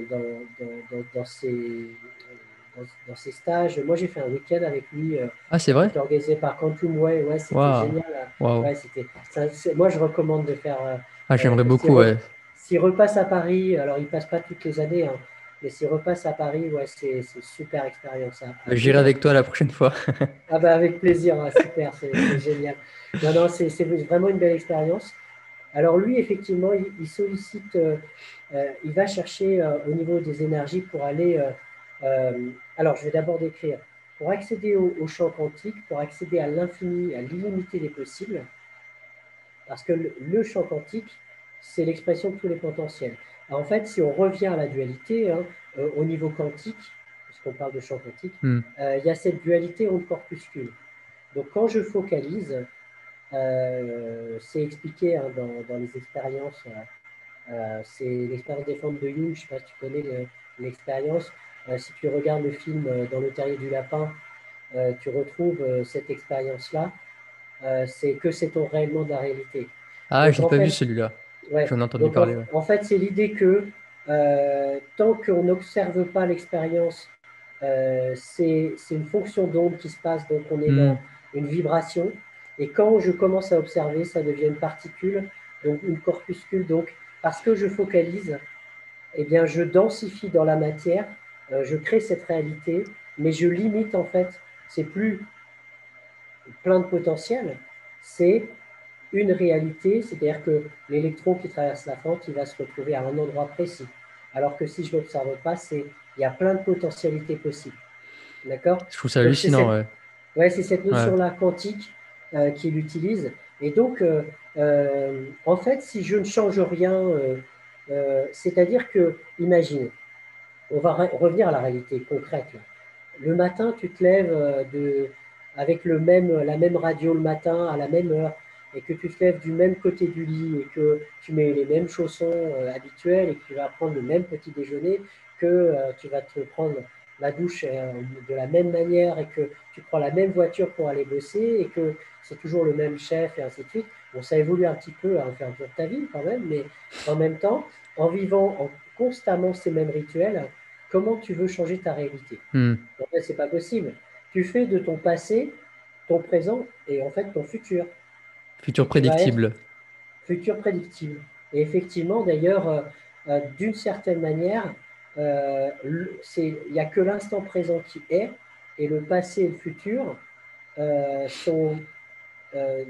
dans ses stages. Moi, j'ai fait un week-end avec lui Ah, c'est qui vrai? était organisé par Quantum Way. Ouais, c'était Waouh. génial. Waouh. Ouais, moi, je recommande de faire. Ah, j'aimerais S'il beaucoup, ouais. s'il repasse à Paris, alors il passe pas toutes les années, hein, mais s'il repasse à Paris, ouais, c'est une super expérience à J'irai vivre. avec toi la prochaine fois. Ah bah avec plaisir, hein, super, c'est génial. Non, non, c'est vraiment une belle expérience. Alors lui, effectivement, il sollicite, il va chercher au niveau des énergies pour aller. Alors, je vais d'abord décrire. Pour accéder au champ quantique, pour accéder à l'infini, à l'illimité des possibles, parce que le champ quantique, c'est l'expression de tous les potentiels. Alors, en fait, si on revient à la dualité, hein, au niveau quantique, puisqu'on parle de champ quantique, Hmm. il y a cette dualité onde-corpuscule. Donc, quand je focalise, c'est expliqué hein, dans les expériences. C'est l'expérience des formes de Jung. Je ne sais pas si tu connais l'expérience. Si tu regardes le film Dans le terrier du lapin, tu retrouves cette expérience-là. C'est que c'est-on réellement de la réalité. Ah, je Donc l'ai en pas vu fait, celui-là. ouais. J'en ai entendu Donc parler, ouais. en fait, c'est l'idée que tant qu'on n'observe pas l'expérience, c'est une fonction d'onde qui se passe. Donc on est Hmm. dans une vibration. Et quand je commence à observer, ça devient une particule, donc une corpuscule. Donc parce que je focalise, eh bien, je densifie dans la matière, je crée cette réalité, mais je limite en fait, c'est plus plein de potentiel, c'est une réalité, c'est-à-dire que l'électron qui traverse la fente, il va se retrouver à un endroit précis. Alors que si je ne l'observe pas, il y a plein de potentialités possibles. D'accord? Je trouve ça Donc hallucinant, ouais. c'est cette Ouais. notion-là quantique qu'il utilise. Et donc, en fait, si je ne change rien, c'est-à-dire que, imagine, on va revenir à la réalité concrète. Là. Le matin, tu te lèves avec la même radio le matin, à la même heure, et que tu te lèves du même côté du lit, et que tu mets les mêmes chaussons habituels, et que tu vas prendre le même petit déjeuner, que tu vas te prendre la douche de la même manière, et que tu prends la même voiture pour aller bosser, et que c'est toujours le même chef, et ainsi de suite. Bon, ça évolue un petit peu à faire de ta vie quand même, mais en même temps, en vivant constamment ces mêmes rituels, comment tu veux changer ta réalité? Hmm. En fait, c'est pas possible. Tu fais de ton passé ton présent et en fait ton futur. Futur Et qui va être prédictible. futur prédictible. Et effectivement, d'ailleurs, d'une certaine manière, il n'y a que l'instant présent qui est, et le passé et le futur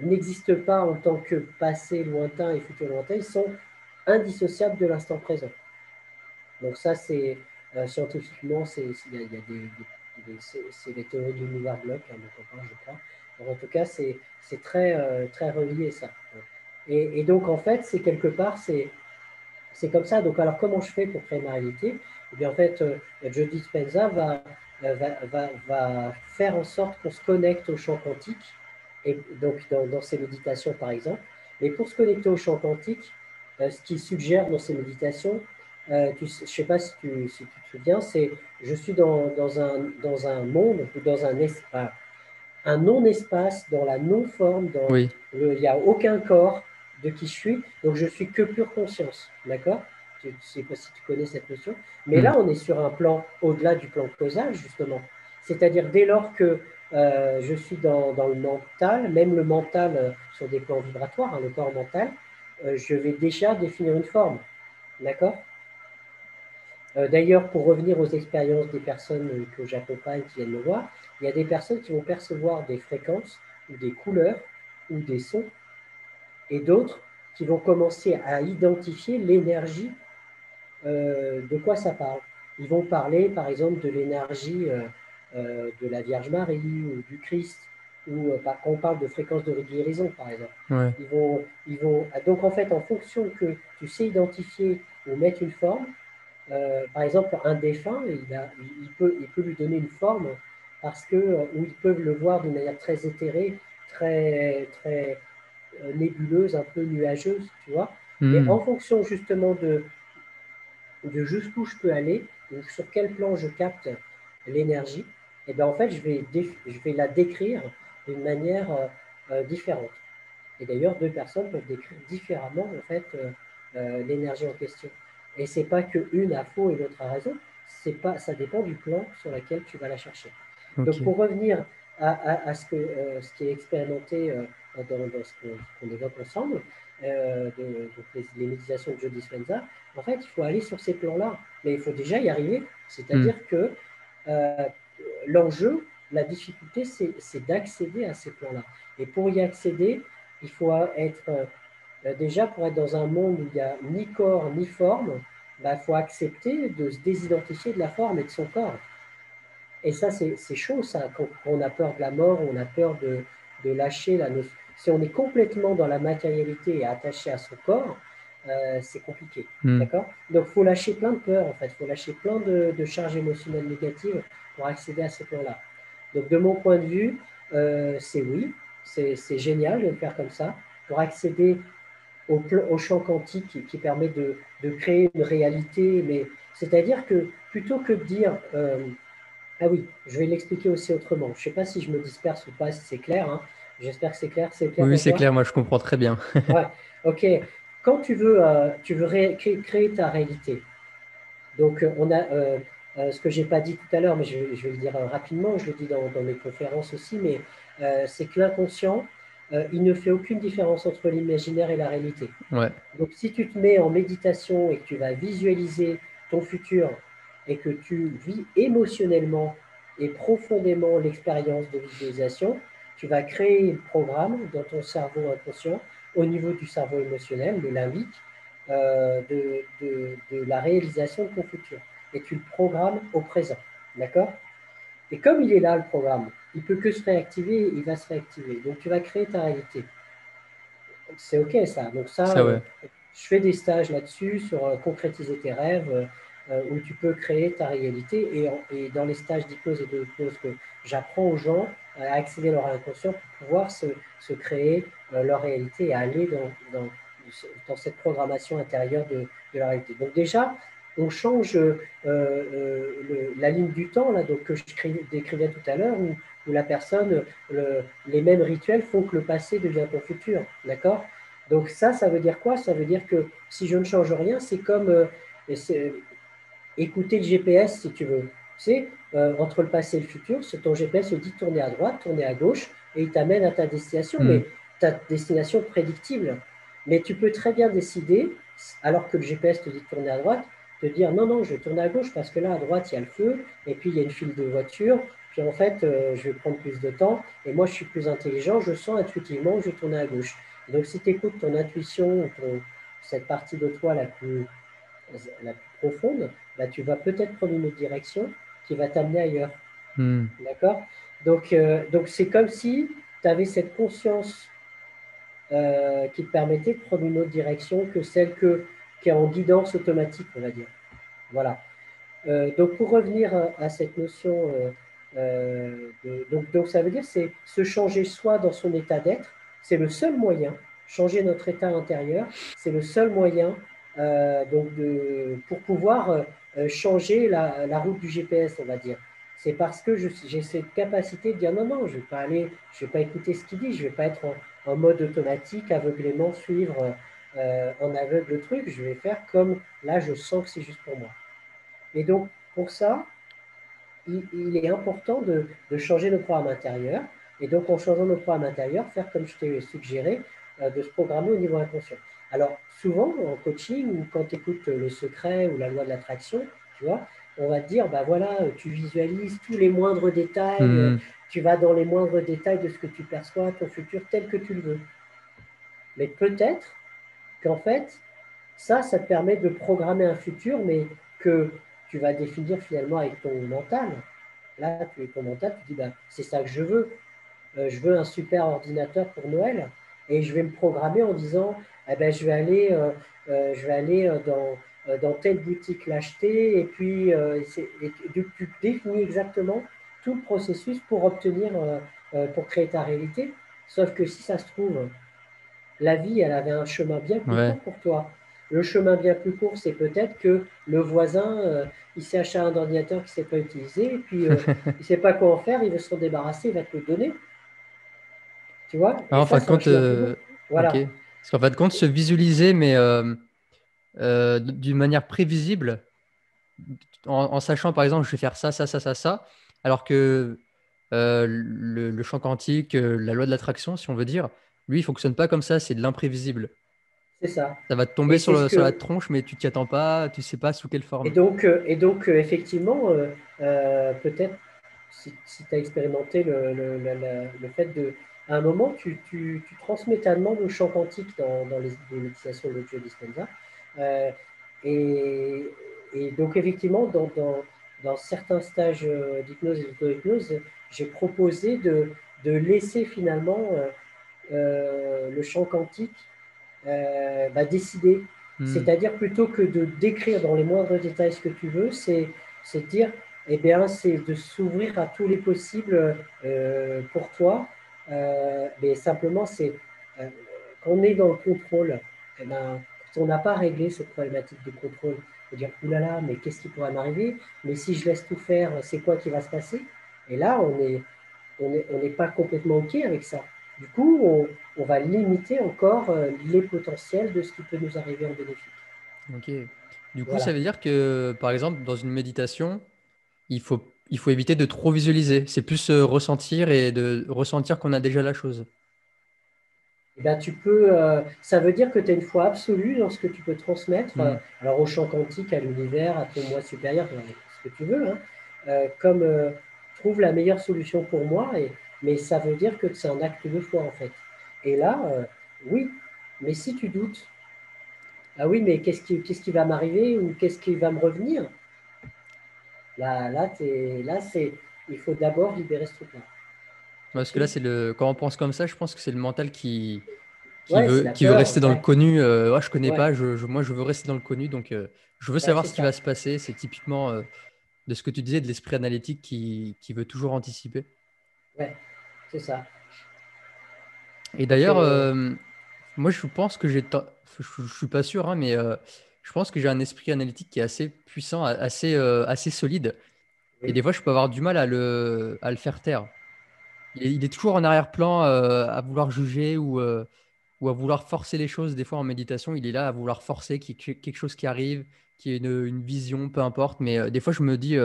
n'existent pas en tant que passé lointain et futur lointain, ils sont indissociables de l'instant présent. Donc ça, c'est scientifiquement, il y a c'est les théories du Millar Block, hein, dont on parle, je crois. Donc, en tout cas, c'est très, très relié ça. Et donc, en fait, c'est quelque part, c'est comme ça. Donc, alors, comment je fais pour créer ma réalité? Eh bien, en fait, Joe Dispenza va faire en sorte qu'on se connecte au champ quantique, et donc dans ses méditations, par exemple. Mais pour se connecter au champ quantique, ce qu'il suggère dans ses méditations, je ne sais pas si tu te souviens, c'est je suis dans un monde ou dans un non-espace, dans la non-forme, Oui. il n'y a aucun corps de qui je suis, donc je suis que pure conscience, d'accord? Je ne sais pas si tu connais cette notion, mais Hmm. là on est sur un plan au-delà du plan causal, justement. C'est-à-dire dès lors que je suis dans le mental, même le mental sur des plans vibratoires, hein, le corps mental, je vais déjà définir une forme, d'accord? D'ailleurs, pour revenir aux expériences des personnes que j'accompagne qui viennent me voir, il y a des personnes qui vont percevoir des fréquences ou des couleurs ou des sons et d'autres qui vont commencer à identifier l'énergie de quoi ça parle. Ils vont parler, par exemple, de l'énergie de la Vierge Marie ou du Christ, ou quand on parle de fréquence de guérison, par exemple. Ouais. Donc, en fait, en fonction que tu sais identifier ou mettre une forme, par exemple, un défunt, il peut lui donner une forme parce que, ou ils peuvent le voir d'une manière très éthérée, très, très nébuleuse, un peu nuageuse, tu vois. Mais en Hmm. fonction justement de jusqu'où je peux aller, ou sur quel plan je capte l'énergie, et bien en fait, je vais la décrire d'une manière différente. Et d'ailleurs, deux personnes peuvent décrire différemment en fait l'énergie en question. Et c'est pas que une a faux et l'autre a raison. C'est pas, ça dépend du plan sur lequel tu vas la chercher. Donc Ok. pour revenir à ce qui est expérimenté dans ce qu'on évoque ensemble, donc les méditations de Joe Dispenza, en fait, il faut aller sur ces plans-là. Mais il faut déjà y arriver. Hmm. C'est-à-dire que euh, l'enjeu, la difficulté, c'est d'accéder à ces plans-là. Et pour y accéder, il faut être déjà pour être dans un monde où il n'y a ni corps ni forme, il faut accepter de se désidentifier de la forme et de son corps. Et ça, c'est chaud, ça, quand on a peur de la mort, on a peur de lâcher la notion. Si on est complètement dans la matérialité et attaché à son corps, c'est compliqué. Hmm. D'accord? Donc, il faut lâcher plein de peurs, en fait. Il faut lâcher plein de charges émotionnelles négatives pour accéder à ces plans-là. Donc, de mon point de vue, c'est oui, c'est génial de le faire comme ça pour accéder au champ quantique qui permet de créer une réalité. Mais c'est-à-dire que plutôt que de dire ah oui, je vais l'expliquer aussi autrement. Je ne sais pas si je me disperse ou pas, si c'est clair, hein. J'espère que c'est clair. C'est clair Oui, oui, pour c'est toi? clair, moi je comprends très bien. Ouais, ok. Quand tu veux créer ta réalité, donc on a ce que je n'ai pas dit tout à l'heure, mais je vais le dire rapidement, je le dis dans mes conférences aussi, mais c'est que l'inconscient, il ne fait aucune différence entre l'imaginaire et la réalité. Ouais. Donc, si tu te mets en méditation et que tu vas visualiser ton futur et que tu vis émotionnellement et profondément l'expérience de visualisation, tu vas créer un programme dans ton cerveau inconscient au niveau du cerveau émotionnel, le limbique, de la réalisation de ton futur. Et tu le programmes au présent. D'accord? Et comme il est là, le programme, il ne peut que se réactiver, il va se réactiver. Donc tu vas créer ta réalité. C'est OK ça. Donc ça, Ça, ouais. je fais des stages là-dessus sur concrétiser tes rêves, où tu peux créer ta réalité. Et dans les stages d'hypnose et de hypnose que j'apprends aux gens à accéder à leur inconscient pour pouvoir se créer leur réalité et aller dans cette programmation intérieure de la réalité. Donc déjà, on change la ligne du temps là, donc, que je décrivais tout à l'heure, où la personne, les mêmes rituels font que le passé devient ton futur. D'accord? Donc ça veut dire quoi? Ça veut dire que si je ne change rien, c'est comme écouter le GPS, si tu veux. Tu sais, entre le passé et le futur, ton GPS te dit tourner à droite, tourner à gauche, et il t'amène à ta destination, Hmm. mais ta destination prédictible. Mais tu peux très bien décider, alors que le GPS te dit de tourner à droite, de dire non, non, je vais tourner à gauche parce que là, à droite, il y a le feu, et puis il y a une file de voitures, puis en fait, je vais prendre plus de temps, et moi, je suis plus intelligent, je sens intuitivement que je vais tourner à gauche. Et donc, si tu écoutes ton intuition, cette partie de toi la plus profonde, bah, tu vas peut-être prendre une autre direction qui va t'amener ailleurs. Hmm. D'accord? Donc c'est comme si tu avais cette conscience qui te permettait de prendre une autre direction que celle qui est en guidance automatique, on va dire. Voilà. Donc pour revenir à cette notion, donc ça veut dire c'est se changer soi dans son état d'être, c'est le seul moyen, changer notre état intérieur, c'est le seul moyen pour pouvoir changer la route du GPS, on va dire. C'est parce que j'ai cette capacité de dire non, non, je vais pas écouter ce qu'il dit, je vais pas être en mode automatique, aveuglément suivre en aveugle le truc, je vais faire comme là, je sens que c'est juste pour moi. Et donc, pour ça, il est important de changer nos programmes intérieurs. Et donc, en changeant nos programmes intérieurs, faire comme je t'ai suggéré, de se programmer au niveau inconscient. Alors, souvent, en coaching, ou quand tu écoutes Le Secret ou la loi de l'attraction, tu vois, on va te dire, bah voilà, tu visualises tous les moindres détails, Hmm. tu vas dans les moindres détails de ce que tu perçois, ton futur tel que tu le veux. Mais peut-être qu'en fait, ça te permet de programmer un futur, mais que tu vas définir finalement avec ton mental. Là, tu es ton mental, tu dis, ben, c'est ça que je veux. Je veux un super ordinateur pour Noël. Et je vais me programmer en disant, eh ben, je vais aller dans telle boutique l'acheter. Et puis, tu définis exactement tout le processus pour obtenir, pour créer ta réalité. Sauf que si ça se trouve, la vie, elle avait un chemin bien plus Ouais. court pour toi. Le chemin bien plus court, c'est peut-être que le voisin, il s'est acheté un ordinateur qu'il ne sait pas utiliser, et puis il ne sait pas quoi en faire, il veut s'en débarrasser, il va te le donner. Tu vois? Ah, Et en ça, fin de c'est un compte, chemin plus long. ok. Voilà, Parce qu'en fin de compte, se visualiser, mais d'une manière prévisible, en sachant par exemple, je vais faire ça, ça, ça, ça, ça, alors que le champ quantique, la loi de l'attraction, si on veut dire, lui, il fonctionne pas comme ça, c'est de l'imprévisible. c'est ça. Ça va te tomber Et c'est ce sur la que. tronche, mais tu t'y attends pas, tu sais pas sous quelle forme. Effectivement, peut-être, si tu as expérimenté le fait de. À un moment, tu transmets ta demande au champ quantique dans les méditations de Joe Dispenza. Euh, et, et donc, effectivement, dans certains stages d'hypnose et d'auto-hypnose, j'ai proposé de laisser finalement le champ quantique décider. Hmm. C'est-à-dire plutôt que de décrire dans les moindres détails ce que tu veux, c'est de dire, eh bien, c'est de s'ouvrir à tous les possibles pour toi. Mais simplement, c'est quand on est dans le contrôle, eh ben, quand on n'a pas réglé cette problématique de contrôle, de dire, oulala, mais qu'est-ce qui pourrait m'arriver? Mais si je laisse tout faire, c'est quoi qui va se passer? Et là, on n'est pas complètement OK avec ça. Du coup, on va limiter encore les potentiels de ce qui peut nous arriver en bénéfice. Ok. Du coup, ça Voilà, veut dire que, par exemple, dans une méditation, il faut éviter de trop visualiser. C'est plus ressentir et de ressentir qu'on a déjà la chose. Eh ben, ça veut dire que tu as une foi absolue dans ce que tu peux transmettre, Hmm. alors au champ quantique, à l'univers, à ton moi supérieur, ce que tu veux, hein, comme trouve la meilleure solution pour moi, mais ça veut dire que c'est un acte de foi en fait. Et là, oui, mais si tu doutes, ah oui, mais qu'est-ce qui va m'arriver ou qu'est-ce qui va me revenir? Il faut d'abord libérer ce truc-là. Parce que Ok. là, quand on pense comme ça, je pense que c'est le mental Ouais, c'est la qui veut peur, rester dans le ouais, connu. Ouais, je connais ouais, pas, moi, je veux rester dans le connu, donc je veux ouais, savoir c'est ce qui ça. va se passer. C'est typiquement de ce que tu disais, de l'esprit analytique qui veut toujours anticiper. Ouais, c'est ça. Et Donc, d'ailleurs, moi, je pense que je suis pas sûr, hein, mais je pense que j'ai un esprit analytique qui est assez puissant, assez solide. Et oui. des fois, je peux avoir du mal à le faire taire. Il est toujours en arrière-plan, à vouloir juger ou à vouloir forcer les choses. Des fois, en méditation, il est là à vouloir forcer quelque chose qui arrive, qui est une vision, peu importe. Mais des fois, je me dis,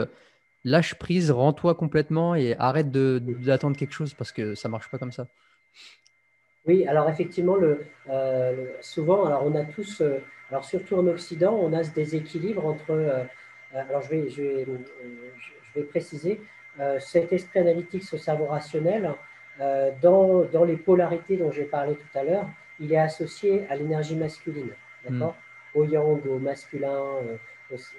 lâche prise, rends-toi complètement et arrête d'attendre quelque chose parce que ça marche pas comme ça. Oui, alors effectivement, souvent, alors on a tous, alors surtout en Occident, on a ce déséquilibre entre, alors je vais préciser, cet esprit analytique, ce cerveau rationnel, dans les polarités dont j'ai parlé tout à l'heure, il est associé à l'énergie masculine, Hmm. d'accord? Au yang, au masculin,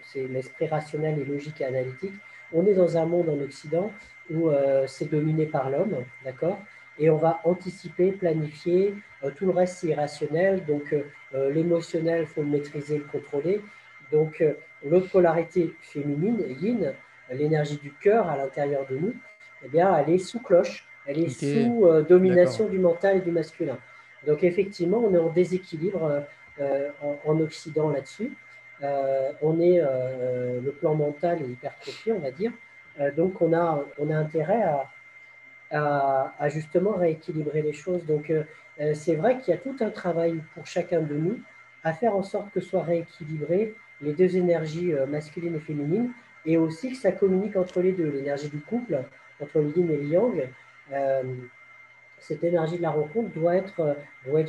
c'est l'esprit rationnel et logique et analytique. On est dans un monde en Occident où c'est dominé par l'homme, d'accord? Et on va anticiper, planifier. Tout le reste, c'est irrationnel. Donc, l'émotionnel, il faut le maîtriser, le contrôler. Donc, l'autre polarité féminine, yin, l'énergie du cœur à l'intérieur de nous, eh bien, elle est sous cloche. Elle est Ok, sous d'accord. domination du mental et du masculin. Donc, effectivement, on est en déséquilibre en Occident là-dessus. Le plan mental est hypertrophié, on va dire. Donc, on a intérêt à justement rééquilibrer les choses. Donc, c'est vrai qu'il y a tout un travail pour chacun de nous à faire en sorte que soient rééquilibrées les deux énergies masculines et féminines, et aussi que ça communique entre les deux, l'énergie du couple, entre le yin et le yang. Euh, cette énergie de la rencontre doit être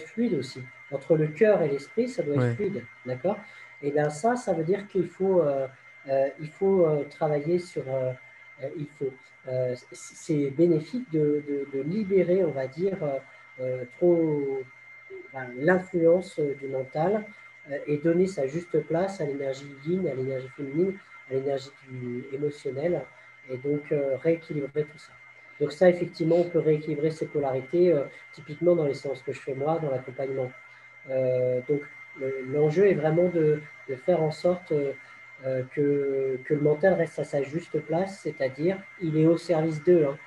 fluide aussi. Entre le cœur et l'esprit, ça doit être Ouais. fluide, d'accord? Et bien ça veut dire qu'il faut travailler sur, c'est bénéfique de libérer, on va dire, l'influence du mental et donner sa juste place à l'énergie yin, à l'énergie féminine, à l'énergie émotionnelle, et donc rééquilibrer tout ça. Donc ça, effectivement, on peut rééquilibrer ces polarités, typiquement dans les séances que je fais moi, dans l'accompagnement. Donc l'enjeu est vraiment de faire en sorte que le mental reste à sa juste place, c'est-à-dire il est au service d'eux, hein.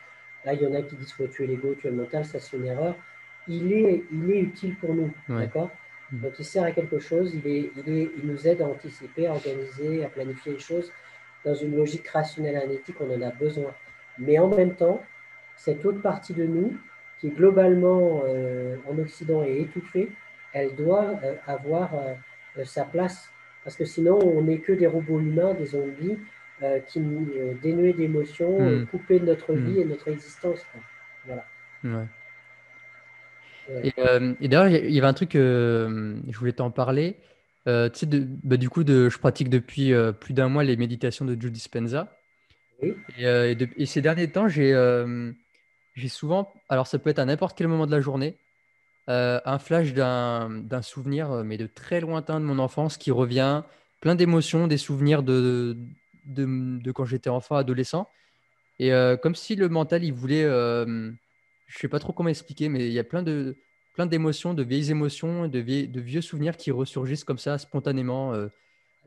Là, il y en a qui disent qu'il faut tuer l'ego, tuer le mental, ça c'est une erreur. Il est utile pour nous, Ouais. d'accord? Hmm. Donc il sert à quelque chose, il nous aide à anticiper, à organiser, à planifier les choses. Dans une logique rationnelle analytique, on en a besoin. Mais en même temps, cette autre partie de nous, qui globalement en Occident est étouffée, elle doit avoir sa place. Parce que sinon, on n'est que des robots humains, des zombies, dénués d'émotions, Hmm. coupés de notre Hmm. vie et de notre existence, quoi. Voilà. Ouais. Ouais. Et d'ailleurs, il y avait un truc, je voulais t'en parler. Tu sais, du coup, je pratique depuis plus d'un mois les méditations de Joe Dispenza. Oui. Et ces derniers temps, j'ai souvent, alors ça peut être à n'importe quel moment de la journée, un flash d'un souvenir, mais de très lointain de mon enfance qui revient, plein d'émotions, des souvenirs de quand j'étais enfant, adolescent. Et comme si le mental, il voulait, je sais pas trop comment expliquer, mais il y a plein d'émotions, de vieilles émotions, de vieux souvenirs qui ressurgissent comme ça spontanément,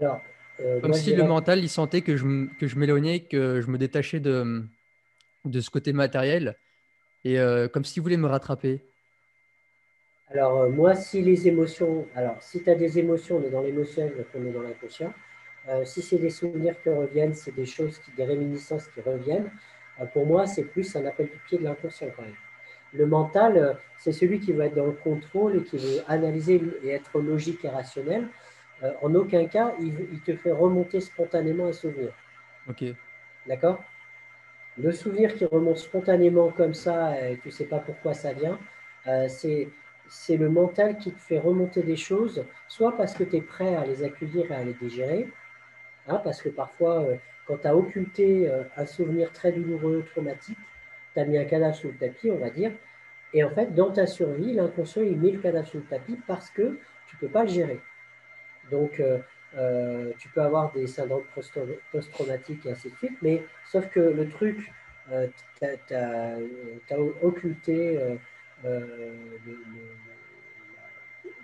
Alors, comme moi, je si le dirais. mental, il sentait que je m'éloignais, que je me détachais de ce côté matériel, et comme s'il voulait me rattraper. Alors, moi, si les émotions. Alors, si tu as des émotions, on est dans l'émotionnel, donc on est dans l'inconscient. Si c'est des souvenirs qui reviennent, c'est des réminiscences qui reviennent. Pour moi, c'est plus un appel du pied de l'inconscient quand même. Le mental, c'est celui qui va être dans le contrôle et qui veut analyser et être logique et rationnel. En aucun cas, il te fait remonter spontanément un souvenir. Ok. D'accord? Le souvenir qui remonte spontanément comme ça, et tu ne sais pas pourquoi ça vient, c'est c'est le mental qui te fait remonter des choses, soit parce que tu es prêt à les accueillir et à les digérer, hein, parce que parfois, quand tu as occulté un souvenir très douloureux, traumatique, tu as mis un cadavre sous le tapis, on va dire, et en fait, dans ta survie, l'inconscient, il met le cadavre sous le tapis parce que tu ne peux pas le gérer. Donc, tu peux avoir des syndromes post-traumatiques et ainsi de suite, mais sauf que le truc, tu as occulté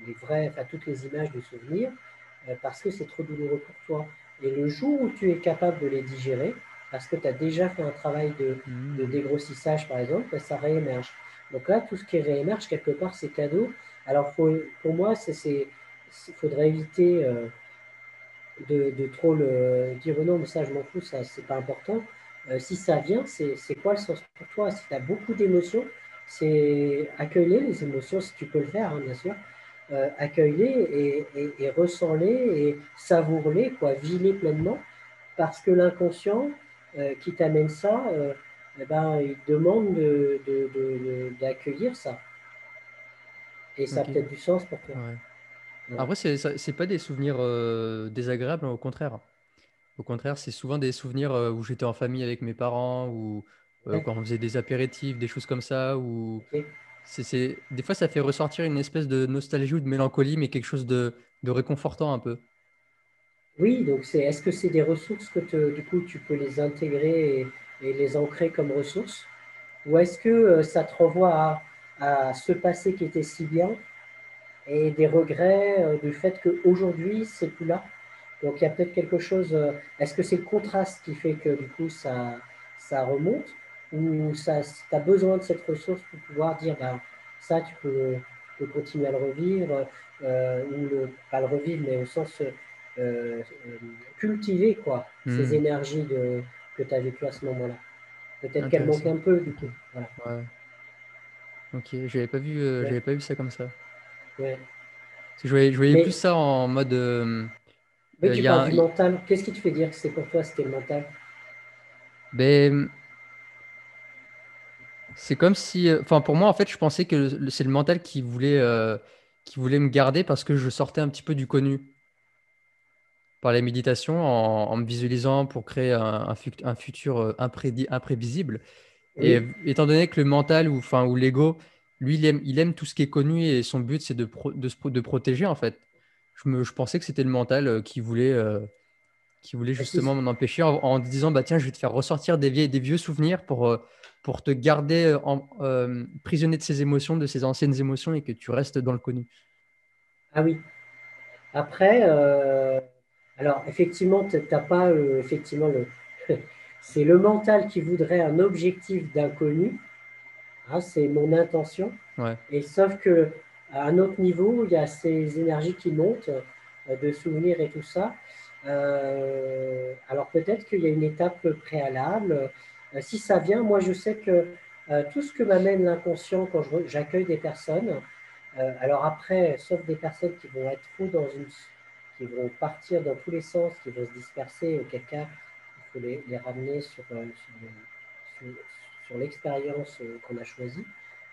les vrais, enfin, toutes les images de souvenirs parce que c'est trop douloureux pour toi. Et le jour où tu es capable de les digérer, parce que tu as déjà fait un travail de Hmm. dégrossissage, par exemple, ben, ça réémerge. Donc là, tout ce qui réémerge, quelque part, c'est cadeau. Alors, pour moi, il faudrait éviter de trop le dire oh non, mais ça, je m'en fous, ça, c'est pas important. Si ça vient, c'est quoi le sens pour toi? Si tu as beaucoup d'émotions, c'est accueillir les émotions, si tu peux le faire, hein, bien sûr. Accueille-les et ressens-les et savoure-les, quoi, vis-les pleinement, parce que l'inconscient qui t'amène ça, eh ben, il te demande d'accueillir ça. Et ça a Ok. peut-être du sens pour toi. Ouais. Voilà. Après, c'est pas des souvenirs désagréables, au contraire. Au contraire, c'est souvent des souvenirs où j'étais en famille avec mes parents ou Ouais, quand on faisait des apéritifs, des choses comme ça. Ou ok. des fois, ça fait ressortir une espèce de nostalgie ou de mélancolie, mais quelque chose de réconfortant un peu. Oui, donc est-ce que c'est des ressources que du coup tu peux les intégrer et les ancrer comme ressources? Ou est-ce que ça te renvoie à ce passé qui était si bien et des regrets du fait qu'aujourd'hui c'est plus là? Donc il y a peut-être quelque chose. Est-ce que c'est le contraste qui fait que du coup ça remonte? Ou ça, tu as besoin de cette ressource pour pouvoir dire ben, ça peux continuer à le revivre, ou pas le revivre, mais au sens euh, euh, cultiver quoi, ces Hmm. énergies que tu as vécues à ce moment-là. Peut-être qu'elles manquent Intéressant. un peu du Ok. coup. Voilà. Ouais. Ok. Ouais, J'avais pas vu ça comme ça. ouais. Parce que je voyais plus Mais, ça en mode. mais Il tu y a parles du un- mental. Qu'est-ce qui te fait dire que c'est pour toi c'était le mental? ben, c'est comme si, enfin pour moi en fait, je pensais que c'est le mental qui voulait me garder parce que je sortais un petit peu du connu par la méditation en me visualisant pour créer un futur imprévisible. Et Oui. étant donné que le mental ou l'ego, lui, il aime tout ce qui est connu et son but c'est de protéger en fait. Je pensais que c'était le mental qui voulait Ben, si, justement m'en empêcher en disant bah tiens je vais te faire ressortir des vieux souvenirs pour te garder prisonnier de ces émotions, de ces anciennes émotions et que tu restes dans le connu. ah oui. Après, alors effectivement, tu n'as pas effectivement c'est le mental qui voudrait un objectif d'inconnu. Hein, c'est mon intention. Ouais. Et sauf que à un autre niveau, il y a ces énergies qui montent de souvenirs et tout ça. Alors peut-être qu'il y a une étape préalable. Si ça vient, moi je sais que tout ce que m'amène l'inconscient quand j'accueille des personnes, alors après, sauf des personnes qui vont être trop qui vont partir dans tous les sens, qui vont se disperser, auquel cas il faut les ramener sur, sur l'expérience qu'on a choisie.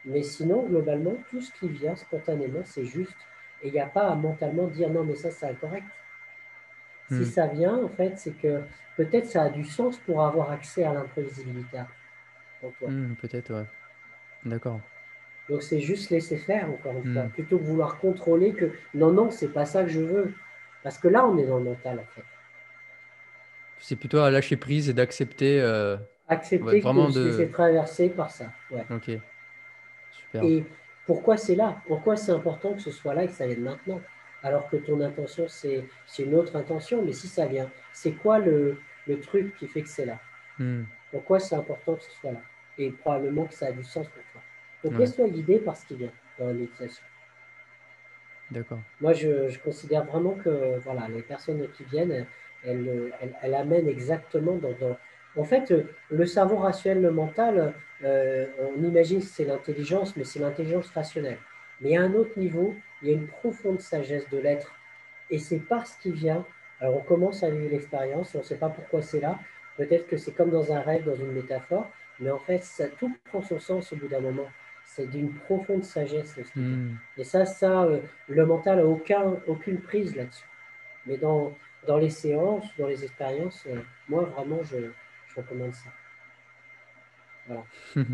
Mais sinon, globalement, tout ce qui vient spontanément, c'est juste. Et il n'y a pas à mentalement dire non, mais ça, c'est incorrect. Si Hmm. ça vient, en fait, c'est que peut-être ça a du sens pour avoir accès à l'imprévisibilité en toi. Hmm, peut-être, ouais. D'accord. Donc c'est juste laisser faire, encore une fois, Hmm. plutôt que vouloir contrôler que non, non, c'est pas ça que je veux. Parce que là, on est dans le mental, en fait. C'est plutôt à lâcher prise et d'accepter, ouais, Accepter de vraiment se laisser de. traverser par ça. Ouais. Ok, super. Et pourquoi c'est là? Pourquoi c'est important que ce soit là et que ça vienne maintenant? Alors que ton intention, c'est une autre intention, mais si ça vient, c'est quoi le truc qui fait que c'est là? Hmm. Pourquoi c'est important que ce soit là? Et probablement que ça a du sens pour toi. Donc Ouais, laisse-toi guider par ce qui vient dans la méditation. d'accord. Moi, je considère vraiment que voilà, les personnes qui viennent, elles amènent exactement En fait, le cerveau rationnel, le mental, on imagine que c'est l'intelligence, mais c'est l'intelligence rationnelle. Mais à un autre niveau, il y a une profonde sagesse de l'être. Et c'est parce qu'il vient. Alors, on commence à vivre l'expérience, on ne sait pas pourquoi c'est là. Peut-être que c'est comme dans un rêve, dans une métaphore, mais en fait, ça tout prend son sens au bout d'un moment. C'est d'une profonde sagesse, ce qu'il dit. Hmm. Et le mental n'a aucune prise là-dessus. Mais dans les séances, dans les expériences, moi, vraiment, je recommande ça. Voilà.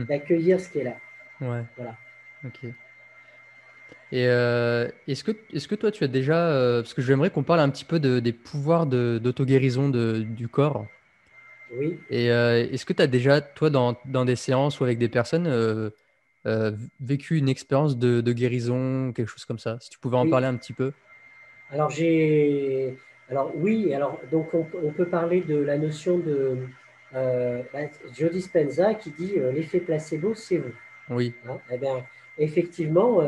D'accueillir ce qui est là. Ouais, Voilà. ok. Et est-ce que toi, tu as déjà... parce que j'aimerais qu'on parle un petit peu des pouvoirs d'auto-guérison du corps. Oui, Et est-ce que tu as déjà, toi, dans des séances ou avec des personnes, vécu une expérience de guérison, quelque chose comme ça? Si tu pouvais en oui. parler un petit peu. Alors, oui, alors, donc on peut parler de la notion de Joe Dispenza qui dit l'effet placebo, c'est vous. Oui. Hein. Eh bien, effectivement,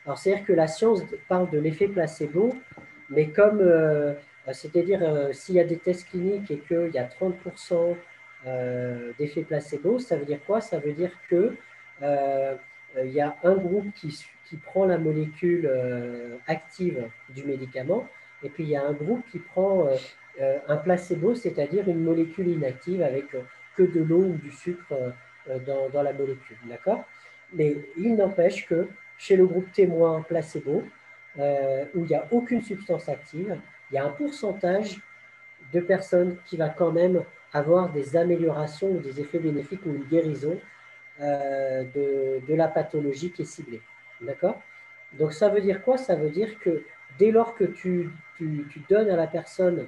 alors c'est-à-dire que la science parle de l'effet placebo, mais c'est-à-dire s'il y a des tests cliniques et qu'il y a 30% d'effet placebo, ça veut dire quoi? Ça veut dire que euh, il y a un groupe qui prend la molécule active du médicament, et puis il y a un groupe qui prend un placebo, c'est-à-dire une molécule inactive avec que de l'eau ou du sucre dans la molécule. D'accord? Mais il n'empêche que chez le groupe témoin placebo, où il n'y a aucune substance active, il y a un pourcentage de personnes qui va quand même avoir des améliorations ou des effets bénéfiques ou une guérison de la pathologie qui est ciblée. D'accord? Donc ça veut dire quoi? Ça veut dire que dès lors que tu donnes à la personne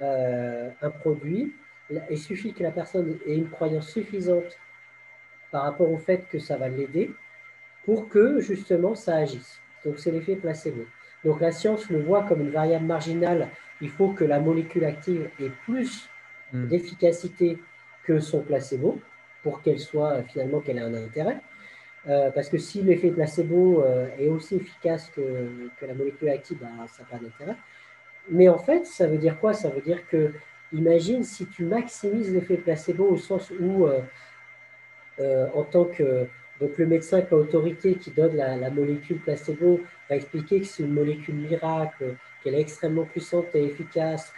un produit, il suffit que la personne ait une croyance suffisante par rapport au fait que ça va l'aider pour que justement ça agisse. Donc c'est l'effet placebo. Donc la science le voit comme une variable marginale. Il faut que la molécule active ait plus Hmm. d'efficacité que son placebo pour qu'elle soit finalement qu'elle ait un intérêt. Parce que si l'effet placebo est aussi efficace que la molécule active, ben, ça n'a pas d'intérêt. Mais en fait, ça veut dire quoi? Ça veut dire que, imagine si tu maximises l'effet placebo au sens où en tant que donc le médecin qui a autorité qui donne la molécule placebo va expliquer que c'est une molécule miracle, qu'elle est extrêmement puissante et efficace,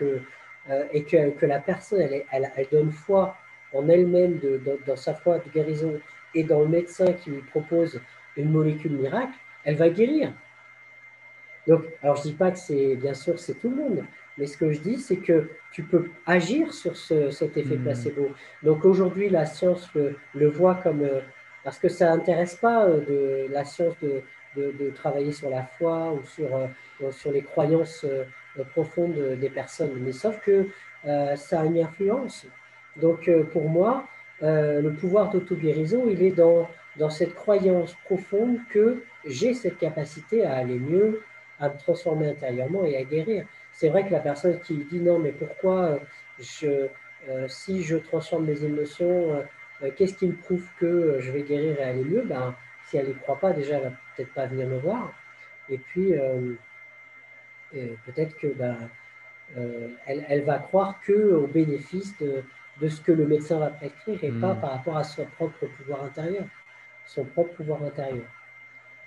et que la personne elle donne foi en elle-même dans sa foi de guérison et dans le médecin qui lui propose une molécule miracle, elle va guérir. Donc, alors je dis pas que c'est, bien sûr, c'est tout le monde, mais ce que je dis, c'est que tu peux agir sur cet effet Hmm. placebo. Donc aujourd'hui, la science le voit comme, parce que ça n'intéresse pas de la science de travailler sur la foi ou sur les croyances profondes des personnes, mais sauf que ça a une influence. Donc pour moi, le pouvoir d'auto-guérison, il est dans cette croyance profonde que j'ai cette capacité à aller mieux, à me transformer intérieurement et à guérir. C'est vrai que la personne qui dit non, mais pourquoi si je transforme mes émotions, qu'est-ce qui me prouve que je vais guérir et aller mieux? Ben, si elle n'y croit pas, déjà, elle va peut-être pas venir me voir. Et puis, peut-être que ben, elle va croire que au bénéfice de ce que le médecin va prescrire et pas Hmm. par rapport à son propre pouvoir intérieur, son propre pouvoir intérieur.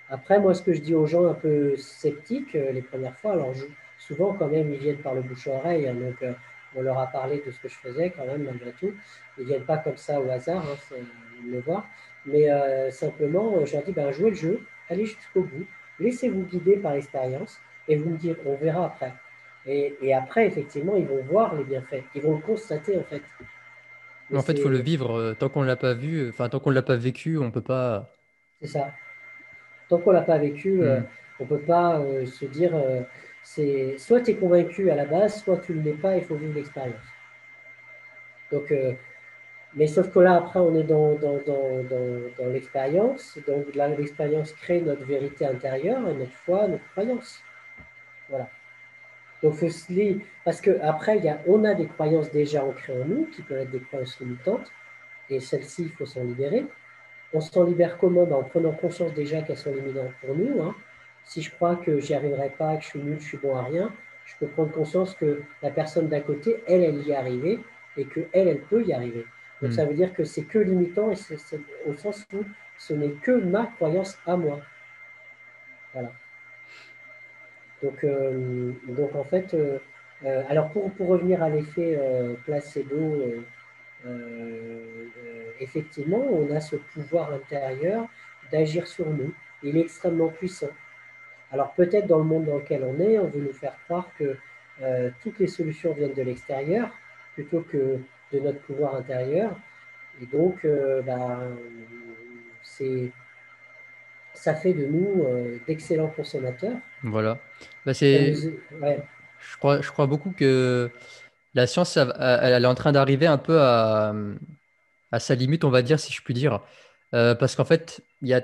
Après, moi, ce que je dis aux gens un peu sceptiques les premières fois, alors souvent quand même, ils viennent par le bouche à oreille, hein, donc on leur a parlé de ce que je faisais quand même, malgré tout. Ils ne viennent pas comme ça au hasard, hein, me voir. Mais simplement, je leur dis, ben, jouez le jeu, allez jusqu'au bout, laissez-vous guider par l'expérience et vous me dire, on verra après. Et après, effectivement, ils vont voir les bienfaits, ils vont le constater en fait. Mais En fait, il faut le c'est vivre. Tant qu'on l'a pas vu, enfin, tant qu'on l'a pas vécu, on peut pas. ça. Tant qu'on ne l'a pas vécu, Hmm. on ne peut pas se dire c'est soit tu es convaincu à la base, soit tu ne l'es pas, il faut vivre l'expérience. Donc, mais sauf que là, après, on est dans l'expérience. Donc, là, l'expérience crée notre vérité intérieure, notre foi, notre croyance. Voilà. Donc, faut se lier. Parce qu'après, on a des croyances déjà ancrées en nous, qui peuvent être des croyances limitantes, et celles-ci, il faut s'en libérer. On s'en libère comment? Ben, en prenant conscience déjà qu'elles sont limitantes pour nous. Hein. Si je crois que j'y arriverai pas, que je suis nul, je suis bon à rien, je peux prendre conscience que la personne d'à côté, elle y est arrivée et que elle peut y arriver. Donc Hmm. ça veut dire que c'est que limitant et c'est au sens où ce n'est que ma croyance à moi. Voilà. Donc en fait, alors pour revenir à l'effet placebo, effectivement, on a ce pouvoir intérieur d'agir sur nous. Il est extrêmement puissant. Alors peut-être dans le monde dans lequel on est, on veut nous faire croire que toutes les solutions viennent de l'extérieur plutôt que de notre pouvoir intérieur. Et donc, ça fait de nous d'excellents consommateurs. Voilà. Bah, Ça nous, ouais, je crois beaucoup que la science, elle est en train d'arriver un peu à sa limite, on va dire, si je puis dire. Parce qu'en fait, il y a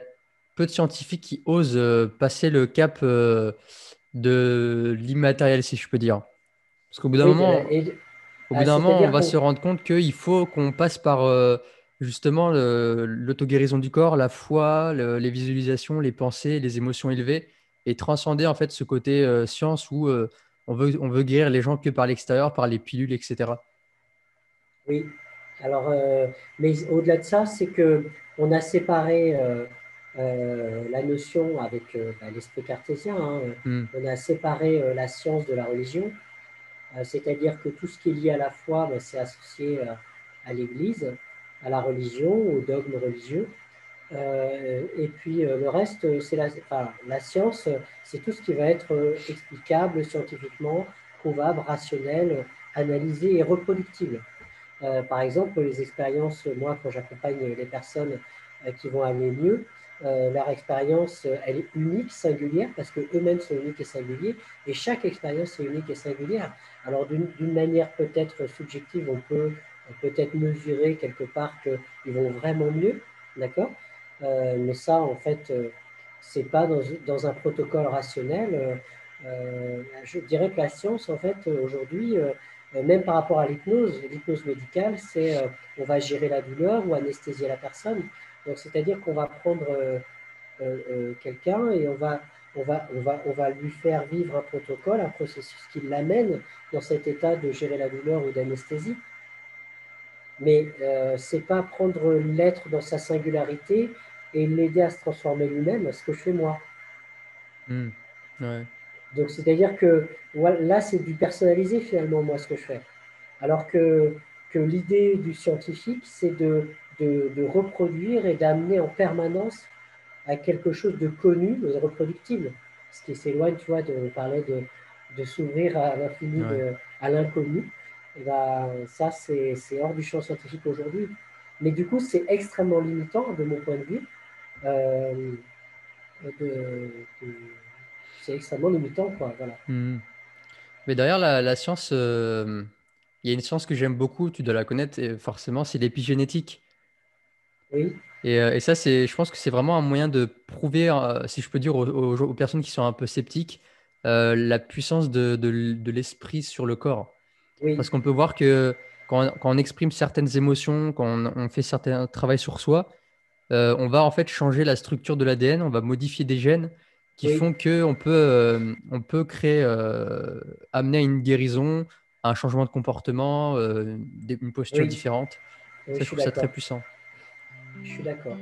peu de scientifiques qui osent passer le cap de l'immatériel, si je peux dire. Parce qu'au bout d'un oui, moment, on c'est-à-dire va se qu'on, rendre compte qu'il faut qu'on passe par justement l'auto-guérison du corps, la foi, les visualisations, les pensées, les émotions élevées, et transcender en fait ce côté science où on veut guérir les gens que par l'extérieur, par les pilules, etc. oui. Alors, mais au-delà de ça, c'est que on a séparé la notion avec l'esprit cartésien, hein. Hmm. On a séparé la science de la religion. C'est-à-dire que tout ce qui est lié à la foi, ben, c'est associé à l'Église, à la religion, au dogme religieux. Et puis le reste, c'est la science, c'est tout ce qui va être explicable scientifiquement, prouvable, rationnel, analysé et reproductible. Par exemple, les expériences, moi, quand j'accompagne les personnes qui vont aller mieux, leur expérience, elle est unique, singulière, parce qu'eux-mêmes sont uniques et singuliers, et chaque expérience est unique et singulière. Alors, d'une manière peut-être subjective, on peut peut-être mesurer quelque part qu'ils vont vraiment mieux, d'accord. Mais ça, en fait, c'est pas dans un protocole rationnel. Je dirais que la science, en fait, aujourd'hui, même par rapport à l'hypnose médicale, c'est on va gérer la douleur ou anesthésier la personne. Donc, c'est-à-dire qu'on va prendre quelqu'un et on va lui faire vivre un protocole, un processus qui l'amène dans cet état de gérer la douleur ou d'anesthésie. Mais c'est pas prendre l'être dans sa singularité et l'aider à se transformer lui-même, ce que je fais moi. Hmm. Ouais. Donc, c'est-à-dire que voilà, là, c'est du personnalisé finalement, moi, ce que je fais. Alors que l'idée du scientifique, c'est de reproduire et d'amener en permanence à quelque chose de connu, de reproductible. Ce qui s'éloigne, tu vois, de parler de s'ouvrir à l'infini, Ouais. à l'inconnu. Et ben, ça, c'est hors du champ scientifique aujourd'hui. Mais du coup, c'est extrêmement limitant de mon point de vue. Euh, de- de- c'est extrêmement limitant, quoi. Voilà. Hmm. Mais derrière la science, il y a une science que j'aime beaucoup, tu dois la connaître, et forcément, c'est l'épigénétique. Oui, Et ça, je pense que c'est vraiment un moyen de prouver, si je peux dire, aux personnes qui sont un peu sceptiques, la puissance de l'esprit sur le corps. oui, Parce qu'on peut voir que quand on exprime certaines émotions, quand on fait certains travail sur soi, on va en fait changer la structure de l'ADN, on va modifier des gènes qui oui, font que on peut créer, amener à une guérison, à un changement de comportement, une posture oui, différente. oui, Ça, je je suis trouve ça très d'accord. puissant. Je suis d'accord.